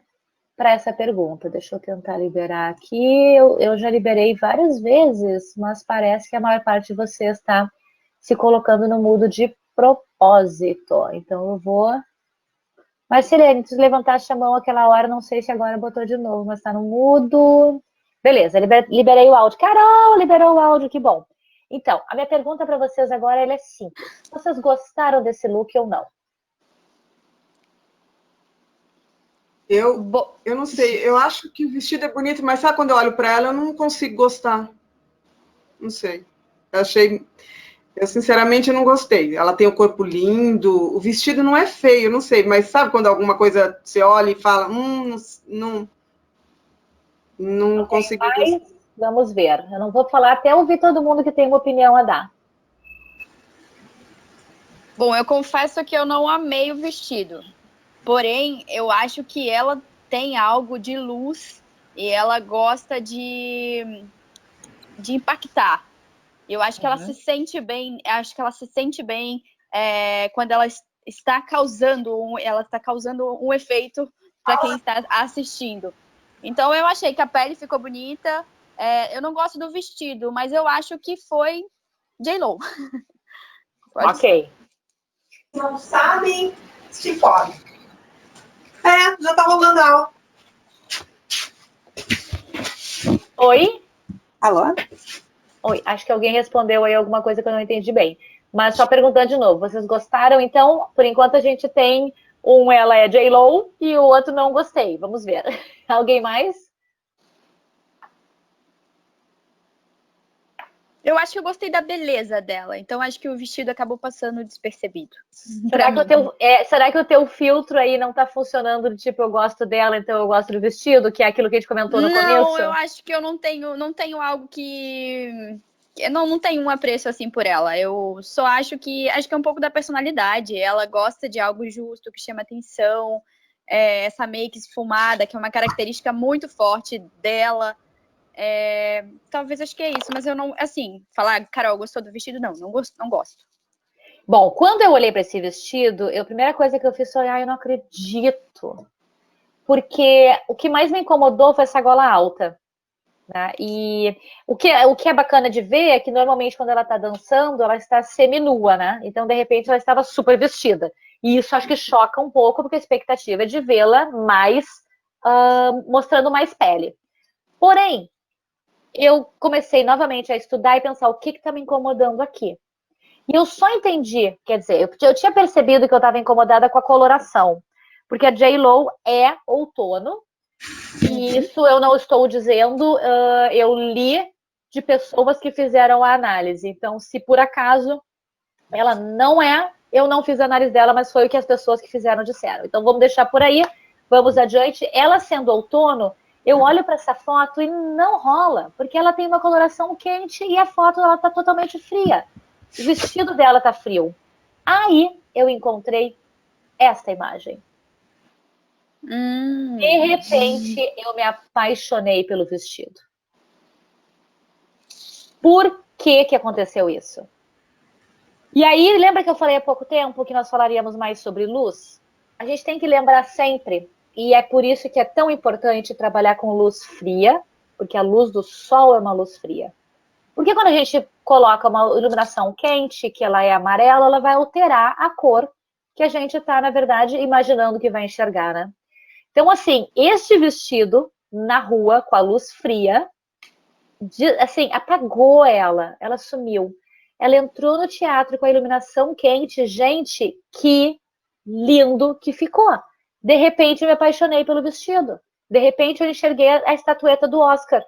para essa pergunta. Deixa eu tentar liberar aqui. Eu já liberei várias vezes, mas parece que a maior parte de vocês está se colocando no mudo de propósito. Então eu vou... Marcelene, se levantaste a mão aquela hora, não sei se agora botou de novo, mas está no mudo. Beleza, liberei o áudio. Carol, liberou o áudio, que bom. Então, a minha pergunta para vocês agora é simples. Vocês gostaram desse look ou não? Eu não sei, eu acho que o vestido é bonito, mas sabe quando eu olho para ela, eu não consigo gostar. Não sei. Eu sinceramente não gostei. Ela tem o corpo lindo, o vestido não é feio, não sei, mas sabe quando alguma coisa você olha e fala, não consegui gostar. Mas vamos ver. Eu não vou falar até ouvir todo mundo que tem uma opinião a dar. Bom, eu confesso que eu não amei o vestido. Porém, eu acho que ela tem algo de luz e ela gosta de impactar. Eu acho que ela se sente bem, quando ela está causando um efeito para quem está assistindo. Então eu achei que a pele ficou bonita. Eu não gosto do vestido, mas eu acho que foi J.Lo. Ok. Não sabem se podem. Já tá rolando a aula. Oi? Alô? Oi, acho que alguém respondeu aí alguma coisa que eu não entendi bem. Mas só perguntando de novo, vocês gostaram? Então, por enquanto a gente tem ela é J.Lo e o outro não gostei. Vamos ver. Alguém mais? Eu acho que eu gostei da beleza dela, então acho que o vestido acabou passando despercebido. Será que o teu filtro aí não tá funcionando de tipo, eu gosto dela, então eu gosto do vestido, que é aquilo que a gente comentou no começo? Não, eu acho que eu não tenho algo que... Eu não tenho um apreço assim por ela. Eu só acho que é um pouco da personalidade. Ela gosta de algo justo, que chama atenção. Essa make esfumada, que é uma característica muito forte dela. Talvez acho que é isso, mas eu não, assim, falar, Carol, gostou do vestido? Não gosto. Bom, quando eu olhei para esse vestido, a primeira coisa que eu fiz foi, eu não acredito. Porque o que mais me incomodou foi essa gola alta. Né? E o que é bacana de ver é que normalmente quando ela está dançando, ela está seminua, né? Então, de repente, ela estava super vestida. E isso acho que choca um pouco, porque a expectativa é de vê-la mais, mostrando mais pele. Porém, eu comecei novamente a estudar e pensar o que está me incomodando aqui. E eu só entendi, quer dizer, eu tinha percebido que eu estava incomodada com a coloração, porque a J.Lo é outono, e isso eu não estou dizendo, eu li de pessoas que fizeram a análise. Então, se por acaso ela não é, eu não fiz a análise dela, mas foi o que as pessoas que fizeram disseram. Então, vamos deixar por aí, vamos adiante. Ela sendo outono, eu olho para essa foto e não rola, porque ela tem uma coloração quente e a foto ela está totalmente fria. O vestido dela está frio. Aí eu encontrei esta imagem. De repente, eu me apaixonei pelo vestido. Por que aconteceu isso? E aí, lembra que eu falei há pouco tempo que nós falaríamos mais sobre luz? A gente tem que lembrar sempre, e é por isso que é tão importante trabalhar com luz fria, porque a luz do sol é uma luz fria. Porque quando a gente coloca uma iluminação quente, que ela é amarela, ela vai alterar a cor que a gente está, na verdade, imaginando que vai enxergar, né? Então, assim, este vestido na rua, com a luz fria, assim, apagou ela sumiu. Ela entrou no teatro com a iluminação quente. Gente, que lindo que ficou. De repente, eu me apaixonei pelo vestido. De repente, eu enxerguei a estatueta do Oscar.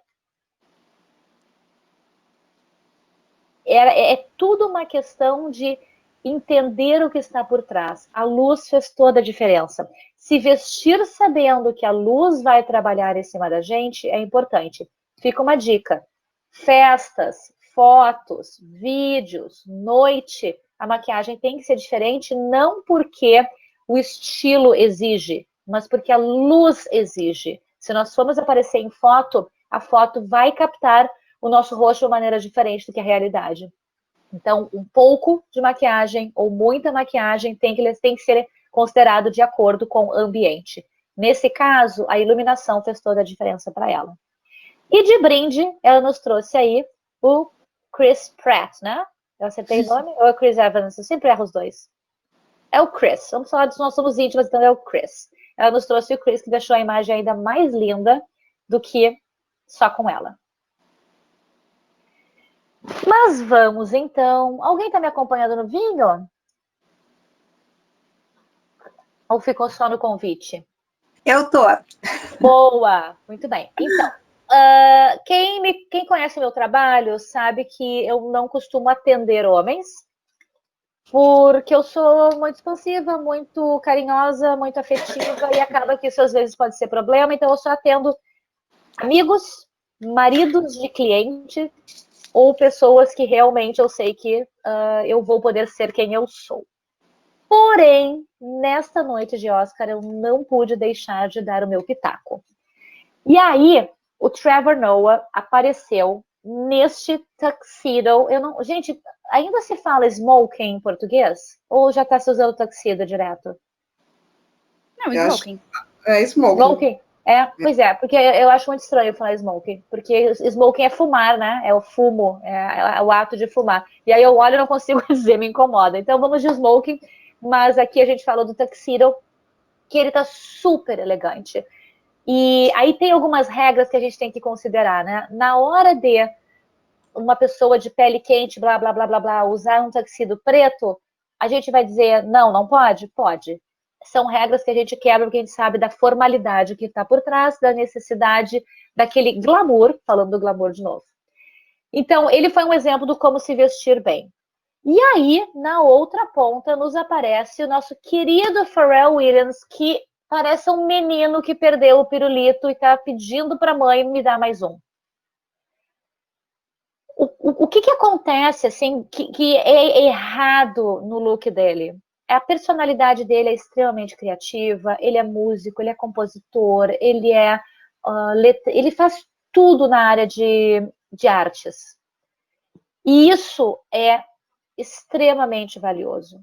É tudo uma questão de entender o que está por trás. A luz fez toda a diferença. Se vestir sabendo que a luz vai trabalhar em cima da gente é importante. Fica uma dica. Festas, fotos, vídeos, noite, a maquiagem tem que ser diferente, não porque o estilo exige, mas porque a luz exige. Se nós formos aparecer em foto, a foto vai captar o nosso rosto de uma maneira diferente do que a realidade. Então, um pouco de maquiagem ou muita maquiagem tem que ser considerado de acordo com o ambiente. Nesse caso, a iluminação fez toda a diferença para ela. E de brinde, ela nos trouxe aí o Chris Pratt, né? Eu acertei o nome? Ou é o Chris Evans? Eu sempre erro os dois. É o Chris. Vamos falar nós somos íntimas, então é o Chris. Ela nos trouxe o Chris, que deixou a imagem ainda mais linda do que só com ela. Mas vamos então. Alguém está me acompanhando no vinho? Ou ficou só no convite? Eu tô. Boa, muito bem. Então, quem conhece meu trabalho sabe que eu não costumo atender homens, porque eu sou muito expansiva, muito carinhosa, muito afetiva, e acaba que isso às vezes pode ser problema, então eu só atendo amigos, maridos de cliente, ou pessoas que realmente eu sei que eu vou poder ser quem eu sou. Porém, nesta noite de Oscar, eu não pude deixar de dar o meu pitaco. E aí, o Trevor Noah apareceu neste tuxedo. Gente, ainda se fala smoking em português? Ou já está se usando tuxedo direto? Não, Eu acho- smoking. É smoking. Smoking? Pois é, porque eu acho muito estranho falar smoking, porque smoking é fumar, né? É o fumo, é o ato de fumar. E aí eu olho e não consigo dizer, me incomoda. Então vamos de smoking, mas aqui a gente falou do tuxedo, que ele tá super elegante. E aí tem algumas regras que a gente tem que considerar, né? Na hora de uma pessoa de pele quente, blá, blá, blá, blá, blá, usar um tuxedo preto, a gente vai dizer, não pode? Pode. São regras que a gente quebra porque a gente sabe da formalidade que está por trás, da necessidade, daquele glamour, falando do glamour de novo. Então, ele foi um exemplo do como se vestir bem. E aí, na outra ponta, nos aparece o nosso querido Pharrell Williams, que parece um menino que perdeu o pirulito e está pedindo para a mãe me dar mais um. O que acontece, assim, que é errado no look dele? A personalidade dele é extremamente criativa, ele é músico, ele é compositor, ele faz tudo na área de artes. E isso é extremamente valioso.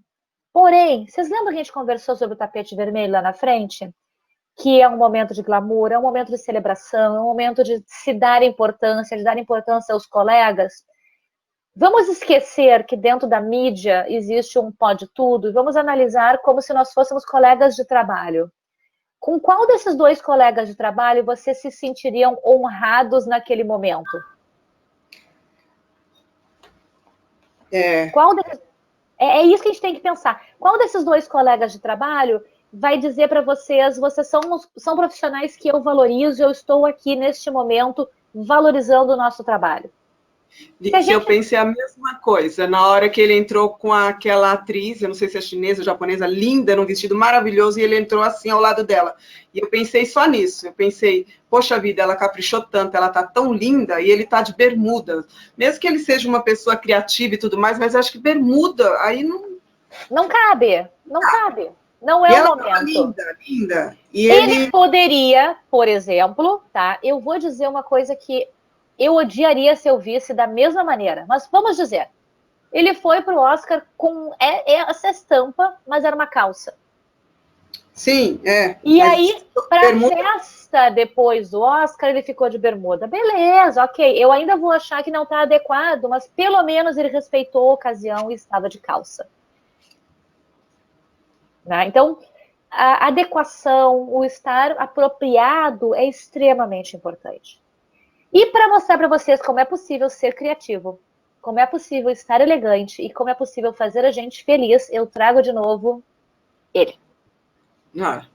Porém, vocês lembram que a gente conversou sobre o tapete vermelho lá na frente? Que é um momento de glamour, é um momento de celebração, é um momento de se dar importância, de dar importância aos colegas. Vamos esquecer que dentro da mídia existe um pode tudo e vamos analisar como se nós fôssemos colegas de trabalho. Com qual desses dois colegas de trabalho vocês se sentiriam honrados naquele momento? É isso que a gente tem que pensar. Qual desses dois colegas de trabalho vai dizer para vocês são profissionais que eu valorizo, eu estou aqui neste momento valorizando o nosso trabalho? Vixe, eu pensei a mesma coisa. Na hora que ele entrou com aquela atriz, eu não sei se é chinesa ou japonesa, linda, num vestido maravilhoso, e ele entrou assim ao lado dela. E eu pensei só nisso. Eu pensei, poxa vida, ela caprichou tanto, ela tá tão linda, e ele tá de bermuda. Mesmo que ele seja uma pessoa criativa e tudo mais, mas eu acho que bermuda, aí não... Não cabe, não cabe. Não é E o ela momento. tava linda, linda. E ele poderia, por exemplo, tá? Eu vou dizer uma coisa que eu odiaria se eu visse da mesma maneira, mas vamos dizer, ele foi pro Oscar com essa estampa, mas era uma calça. Sim, E aí, pra festa depois do Oscar, ele ficou de bermuda. Beleza, ok. Eu ainda vou achar que não tá adequado, mas pelo menos ele respeitou a ocasião e estava de calça. Né? Então, a adequação, o estar apropriado é extremamente importante. E para mostrar para vocês como é possível ser criativo, como é possível estar elegante e como é possível fazer a gente feliz, eu trago de novo ele. Tá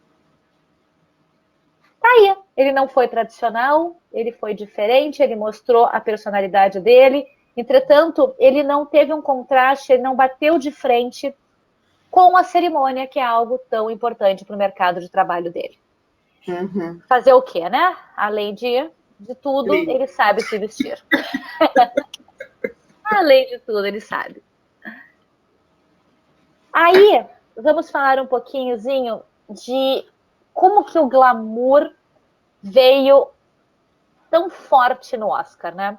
aí. Ele não foi tradicional, ele foi diferente, ele mostrou a personalidade dele. Entretanto, ele não teve um contraste, ele não bateu de frente com a cerimônia, que é algo tão importante para o mercado de trabalho dele. Uhum. Fazer o quê, né? Além de tudo, ele sabe se vestir. Além de tudo, ele sabe. Aí, vamos falar um pouquinhozinho de como que o glamour veio tão forte no Oscar, né?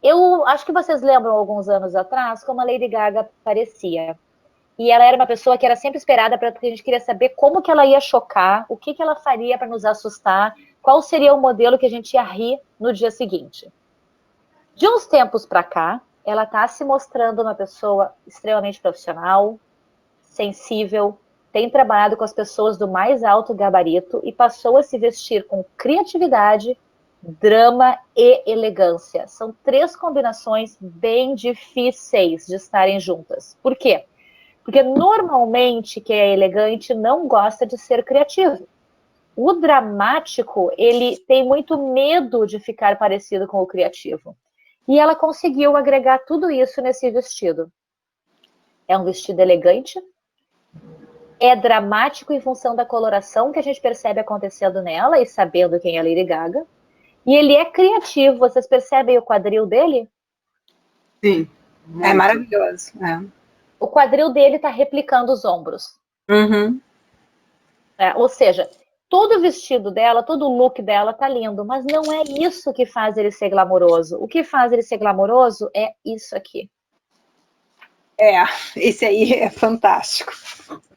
Eu acho que vocês lembram, alguns anos atrás, como a Lady Gaga aparecia. E ela era uma pessoa que era sempre esperada, porque a gente queria saber como que ela ia chocar, o que ela faria para nos assustar, qual seria o modelo que a gente ia rir no dia seguinte. De uns tempos para cá, ela está se mostrando uma pessoa extremamente profissional, sensível, tem trabalhado com as pessoas do mais alto gabarito e passou a se vestir com criatividade, drama e elegância. São 3 combinações bem difíceis de estarem juntas. Por quê? Porque normalmente quem é elegante não gosta de ser criativo. o dramático, ele tem muito medo de ficar parecido com o criativo. E ela conseguiu agregar tudo isso nesse vestido. É um vestido elegante, é dramático em função da coloração que a gente percebe acontecendo nela e sabendo quem é Lady Gaga. E ele é criativo, vocês percebem o quadril dele? Sim. É maravilhoso. É. O quadril dele está replicando os ombros. Uhum. Ou seja, todo o vestido dela, todo o look dela tá lindo, mas não é isso que faz ele ser glamouroso. O que faz ele ser glamouroso é isso aqui. Esse aí é fantástico.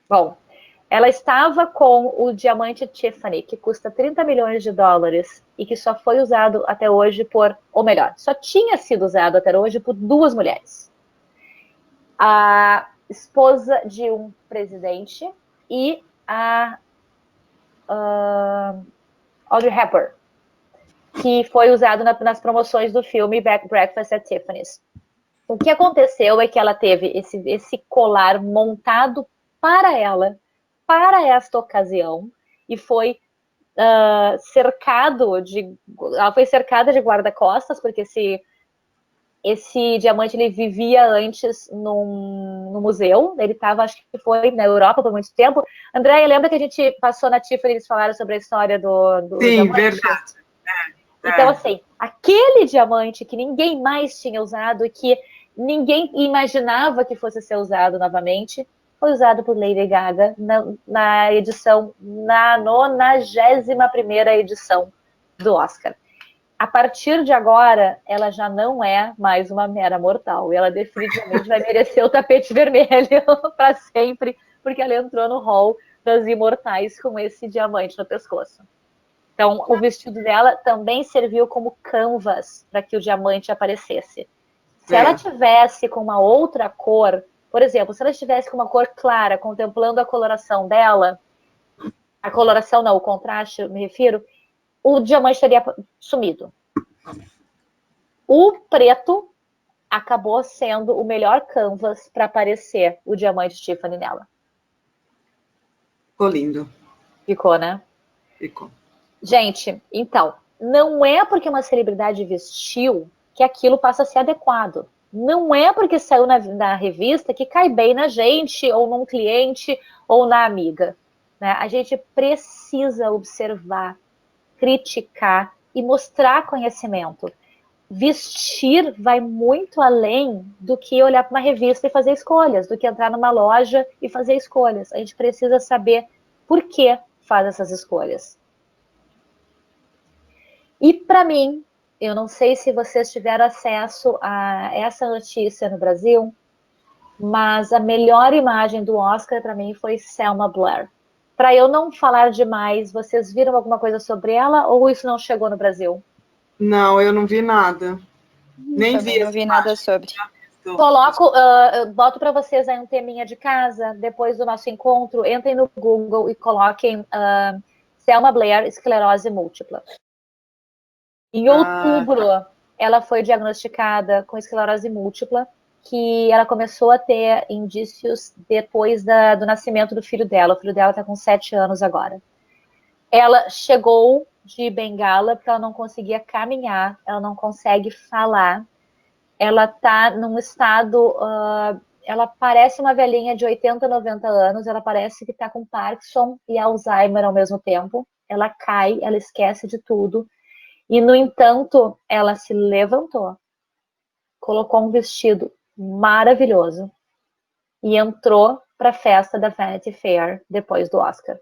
Bom, ela estava com o diamante Tiffany, que custa 30 milhões de dólares e que só foi usado até hoje por, ou melhor, só tinha sido usado até hoje por 2 mulheres. A esposa de um presidente e a Audrey Hepburn, que foi usado nas promoções do filme Breakfast at Tiffany's. O que aconteceu é que ela teve esse colar montado para ela, para esta ocasião, e foi ela foi cercada de guarda-costas, porque esse diamante ele vivia antes no museu, ele estava, acho que foi na Europa por muito tempo. Andréia, lembra que a gente passou na Tiffany e eles falaram sobre a história do Sim, diamante? verdade. Então, assim, aquele diamante que ninguém mais tinha usado e que ninguém imaginava que fosse ser usado novamente, foi usado por Lady Gaga na 91ª edição do Oscar. A partir de agora, ela já não é mais uma mera mortal. E ela definitivamente vai merecer o tapete vermelho para sempre, porque ela entrou no hall das imortais com esse diamante no pescoço. Então, o vestido dela também serviu como canvas para que o diamante aparecesse. Se ela tivesse com uma outra cor, por exemplo, se ela estivesse com uma cor clara, contemplando a coloração dela, a coloração não, o contraste, eu me refiro, o diamante teria sumido. O preto acabou sendo o melhor canvas para aparecer o diamante Tiffany nela. Ficou lindo. Ficou, né? Ficou. Gente, então, não é porque uma celebridade vestiu que aquilo passa a ser adequado. Não é porque saiu na revista que cai bem na gente, ou num cliente, ou na amiga. Né? A gente precisa observar, criticar e mostrar conhecimento. Vestir vai muito além do que olhar para uma revista e fazer escolhas, do que entrar numa loja e fazer escolhas. A gente precisa saber por que faz essas escolhas. E para mim, eu não sei se vocês tiveram acesso a essa notícia no Brasil, mas a melhor imagem do Oscar para mim foi Selma Blair. Para eu não falar demais, vocês viram alguma coisa sobre ela ou isso não chegou no Brasil? Não, eu não vi nada. Nem Também vi. não vi nada sobre. Coloco, boto para vocês aí um teminha de casa, depois do nosso encontro, entrem no Google e coloquem Selma Blair, esclerose múltipla. Em outubro, ela foi diagnosticada com esclerose múltipla, que ela começou a ter indícios depois do nascimento do filho dela. O filho dela está com 7 anos agora. Ela chegou de bengala porque ela não conseguia caminhar, ela não consegue falar. Ela está num estado... ela parece uma velhinha de 80, 90 anos, ela parece que está com Parkinson e Alzheimer ao mesmo tempo. Ela cai, ela esquece de tudo. E, no entanto, ela se levantou, colocou um vestido maravilhoso e entrou para a festa da Vanity Fair depois do Oscar.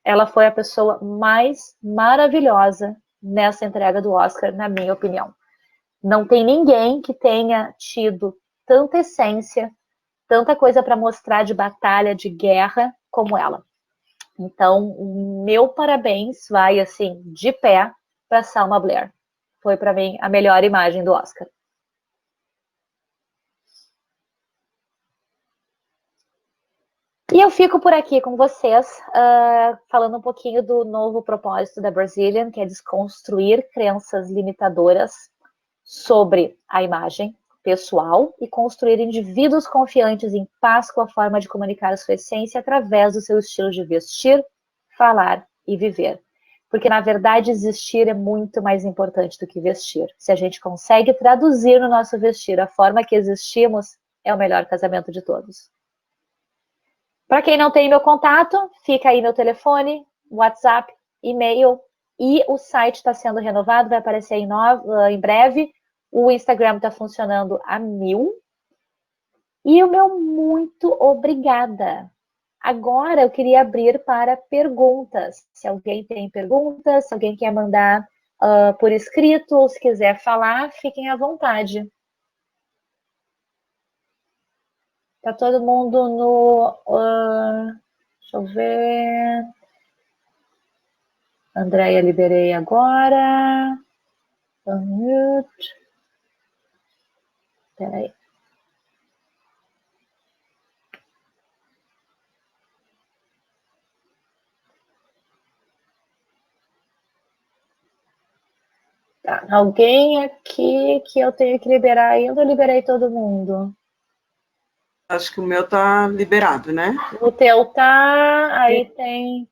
Ela foi a pessoa mais maravilhosa nessa entrega do Oscar, na minha opinião. Não tem ninguém que tenha tido tanta essência, tanta coisa para mostrar de batalha, de guerra, como ela. Então, o meu parabéns vai, assim, de pé, para Selma Blair. Foi, para mim, a melhor imagem do Oscar. E eu fico por aqui com vocês, falando um pouquinho do novo propósito da Brazilian, que é desconstruir crenças limitadoras sobre a imagem pessoal e construir indivíduos confiantes em paz com a forma de comunicar a sua essência através do seu estilo de vestir, falar e viver. Porque, na verdade, existir é muito mais importante do que vestir. Se a gente consegue traduzir no nosso vestir a forma que existimos, é o melhor casamento de todos. Para quem não tem meu contato, fica aí meu telefone, WhatsApp, e-mail, e o site está sendo renovado, vai aparecer em breve. O Instagram está funcionando a 1000. E o meu muito obrigada. Agora eu queria abrir para perguntas. Se alguém tem perguntas, se alguém quer mandar por escrito, ou se quiser falar, fiquem à vontade. Tá todo mundo no... deixa eu ver... Andréia, liberei agora. Unmute. Peraí. Tá. Alguém aqui que eu tenho que liberar ainda, eu liberei todo mundo. Acho que o meu tá liberado, né? O teu tá, aí tem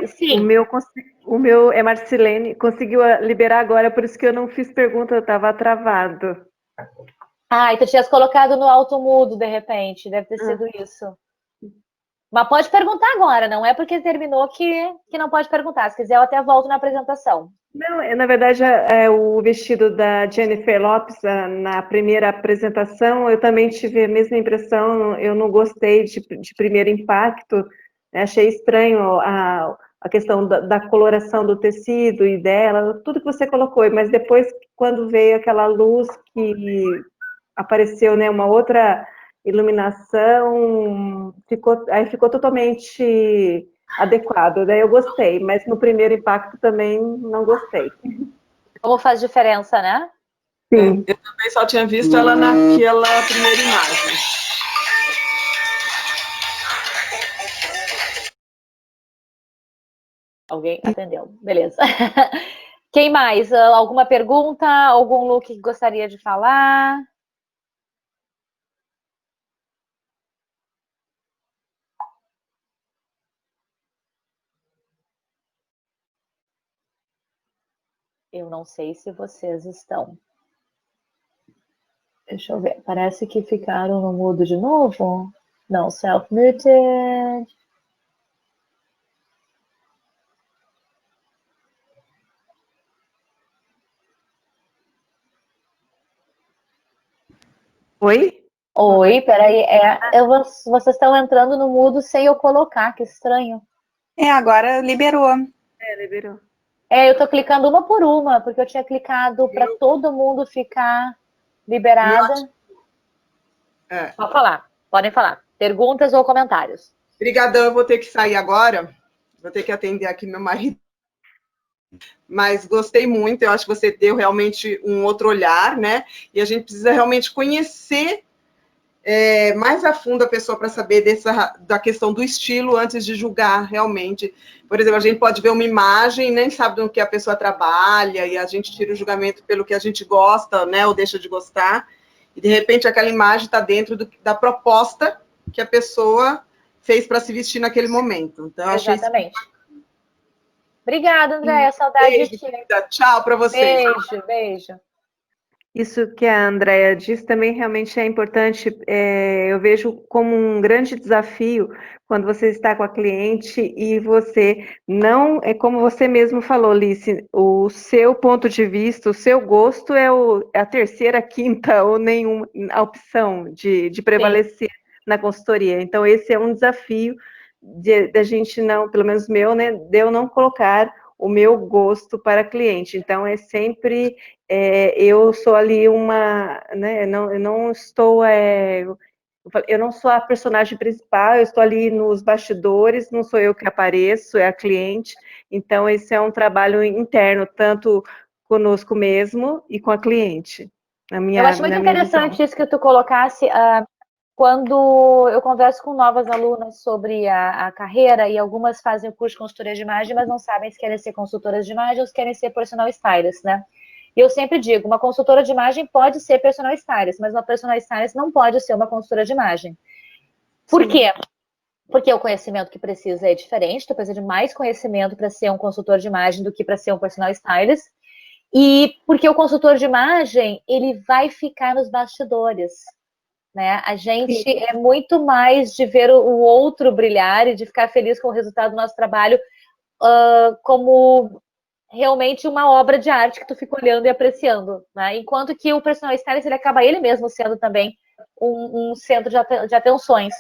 Sim. O meu é Marcilene, conseguiu liberar agora, por isso que eu não fiz pergunta, eu estava travado. Ah, e tu tinhas colocado no alto mudo, de repente, deve ter sido isso. Mas pode perguntar agora, não é porque terminou que não pode perguntar. Se quiser, eu até volto na apresentação. Não, na verdade, o vestido da Jennifer Lopez, na primeira apresentação, eu também tive a mesma impressão, eu não gostei de primeiro impacto, né? Achei estranho a questão da coloração do tecido e dela, tudo que você colocou, mas depois, quando veio aquela luz que apareceu, né, uma outra iluminação, aí ficou totalmente adequado, daí eu gostei, mas no primeiro impacto também não gostei. Como faz diferença, né? Sim. Eu também só tinha visto ela naquela primeira imagem. Alguém atendeu, beleza. Quem mais? Alguma pergunta? Algum look que gostaria de falar? Eu não sei se vocês estão. Deixa eu ver. Parece que ficaram no mudo de novo. Não, self-muted. Oi? Oi, peraí. Vocês estão entrando no mudo sem eu colocar, que estranho. Agora liberou. Liberou. Eu tô clicando uma por uma, porque eu tinha clicado para todo mundo ficar liberada. Pode falar, podem falar. Perguntas ou comentários? Obrigadão, eu vou ter que sair agora. Vou ter que atender aqui meu marido. Mas gostei muito, eu acho que você deu realmente um outro olhar, né? E a gente precisa realmente conhecer mais a fundo a pessoa para saber da questão do estilo antes de julgar realmente. Por exemplo, a gente pode ver uma imagem e nem sabe do que a pessoa trabalha, e a gente tira o julgamento pelo que a gente gosta, né? Ou deixa de gostar. E, de repente, aquela imagem está dentro da proposta que a pessoa fez para se vestir naquele momento. Então, exatamente. Obrigada, Andréia. Saudade de ti. Tchau para vocês. Beijo, beijo. Isso que a Andréia disse também realmente é importante. Eu vejo como um grande desafio quando você está com a cliente e você não, é como você mesmo falou, Lice, o seu ponto de vista, o seu gosto é a terceira, quinta ou nenhuma a opção de prevalecer na consultoria. Então, esse é um desafio da gente não, pelo menos meu, né, de eu não colocar o meu gosto para cliente. Então, é sempre... eu sou ali né, eu não estou, eu não sou a personagem principal, eu estou ali nos bastidores, não sou eu que apareço, é a cliente, então esse é um trabalho interno, tanto conosco mesmo e com a cliente. Eu acho muito interessante isso que tu colocasse, quando eu converso com novas alunas sobre a carreira, e algumas fazem o curso de consultoria de imagem, mas não sabem se querem ser consultoras de imagem ou se querem ser personal stylist, né? E eu sempre digo, uma consultora de imagem pode ser personal stylist, mas uma personal stylist não pode ser uma consultora de imagem. Por quê? porque o conhecimento que precisa é diferente, tu precisa de mais conhecimento para ser um consultor de imagem do que para ser um personal stylist, e porque o consultor de imagem, ele vai ficar nos bastidores, né? A gente é muito mais de ver o outro brilhar e de ficar feliz com o resultado do nosso trabalho, como realmente uma obra de arte que tu fica olhando e apreciando, né? Enquanto que o personal stylist, ele acaba ele mesmo sendo também um centro de atenções.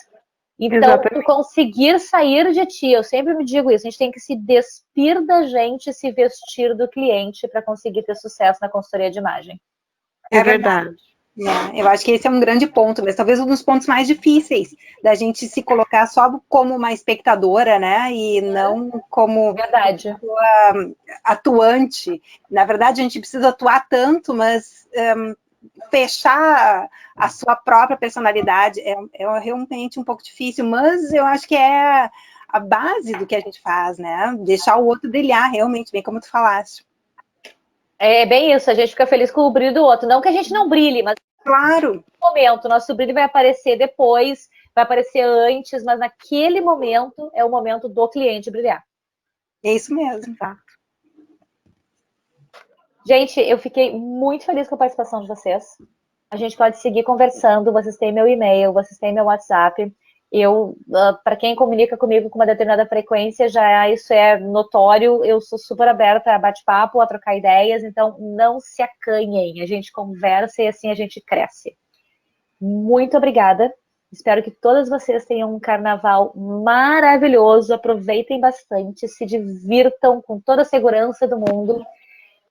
Então, Exatamente. tu conseguir sair de ti, eu sempre me digo isso, a gente tem que se despir da gente, se vestir do cliente para conseguir ter sucesso na consultoria de imagem. É verdade. Eu acho que esse é um grande ponto, mas talvez um dos pontos mais difíceis da gente se colocar só como uma espectadora, né? E não como Verdade. atuante. Na verdade, a gente precisa atuar tanto, mas fechar a sua própria personalidade é realmente um pouco difícil, mas eu acho que é a base do que a gente faz, né? Deixar o outro brilhar realmente, bem como tu falaste. É bem isso, a gente fica feliz com o brilho do outro. Não que a gente não brilhe, mas claro, no momento, nosso brilho vai aparecer depois, vai aparecer antes, mas naquele momento é o momento do cliente brilhar. É isso mesmo. Tá. Gente, eu fiquei muito feliz com a participação de vocês. A gente pode seguir conversando, vocês têm meu e-mail, vocês têm meu WhatsApp. Eu, para quem comunica comigo com uma determinada frequência, já isso é notório. Eu sou super aberta a bate-papo, a trocar ideias, então não se acanhem. A gente conversa e assim a gente cresce. Muito obrigada. Espero que todas vocês tenham um carnaval maravilhoso. Aproveitem bastante, se divirtam com toda a segurança do mundo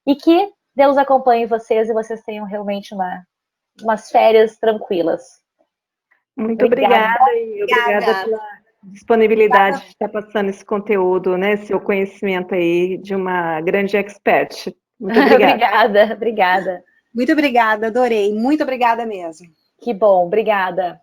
e que Deus acompanhe vocês e vocês tenham realmente umas férias tranquilas. Muito obrigada e obrigada pela disponibilidade de estar passando esse conteúdo, né? Seu conhecimento aí de uma grande expert. Muito obrigada. Obrigada. Muito obrigada, adorei. Muito obrigada mesmo. Que bom, obrigada.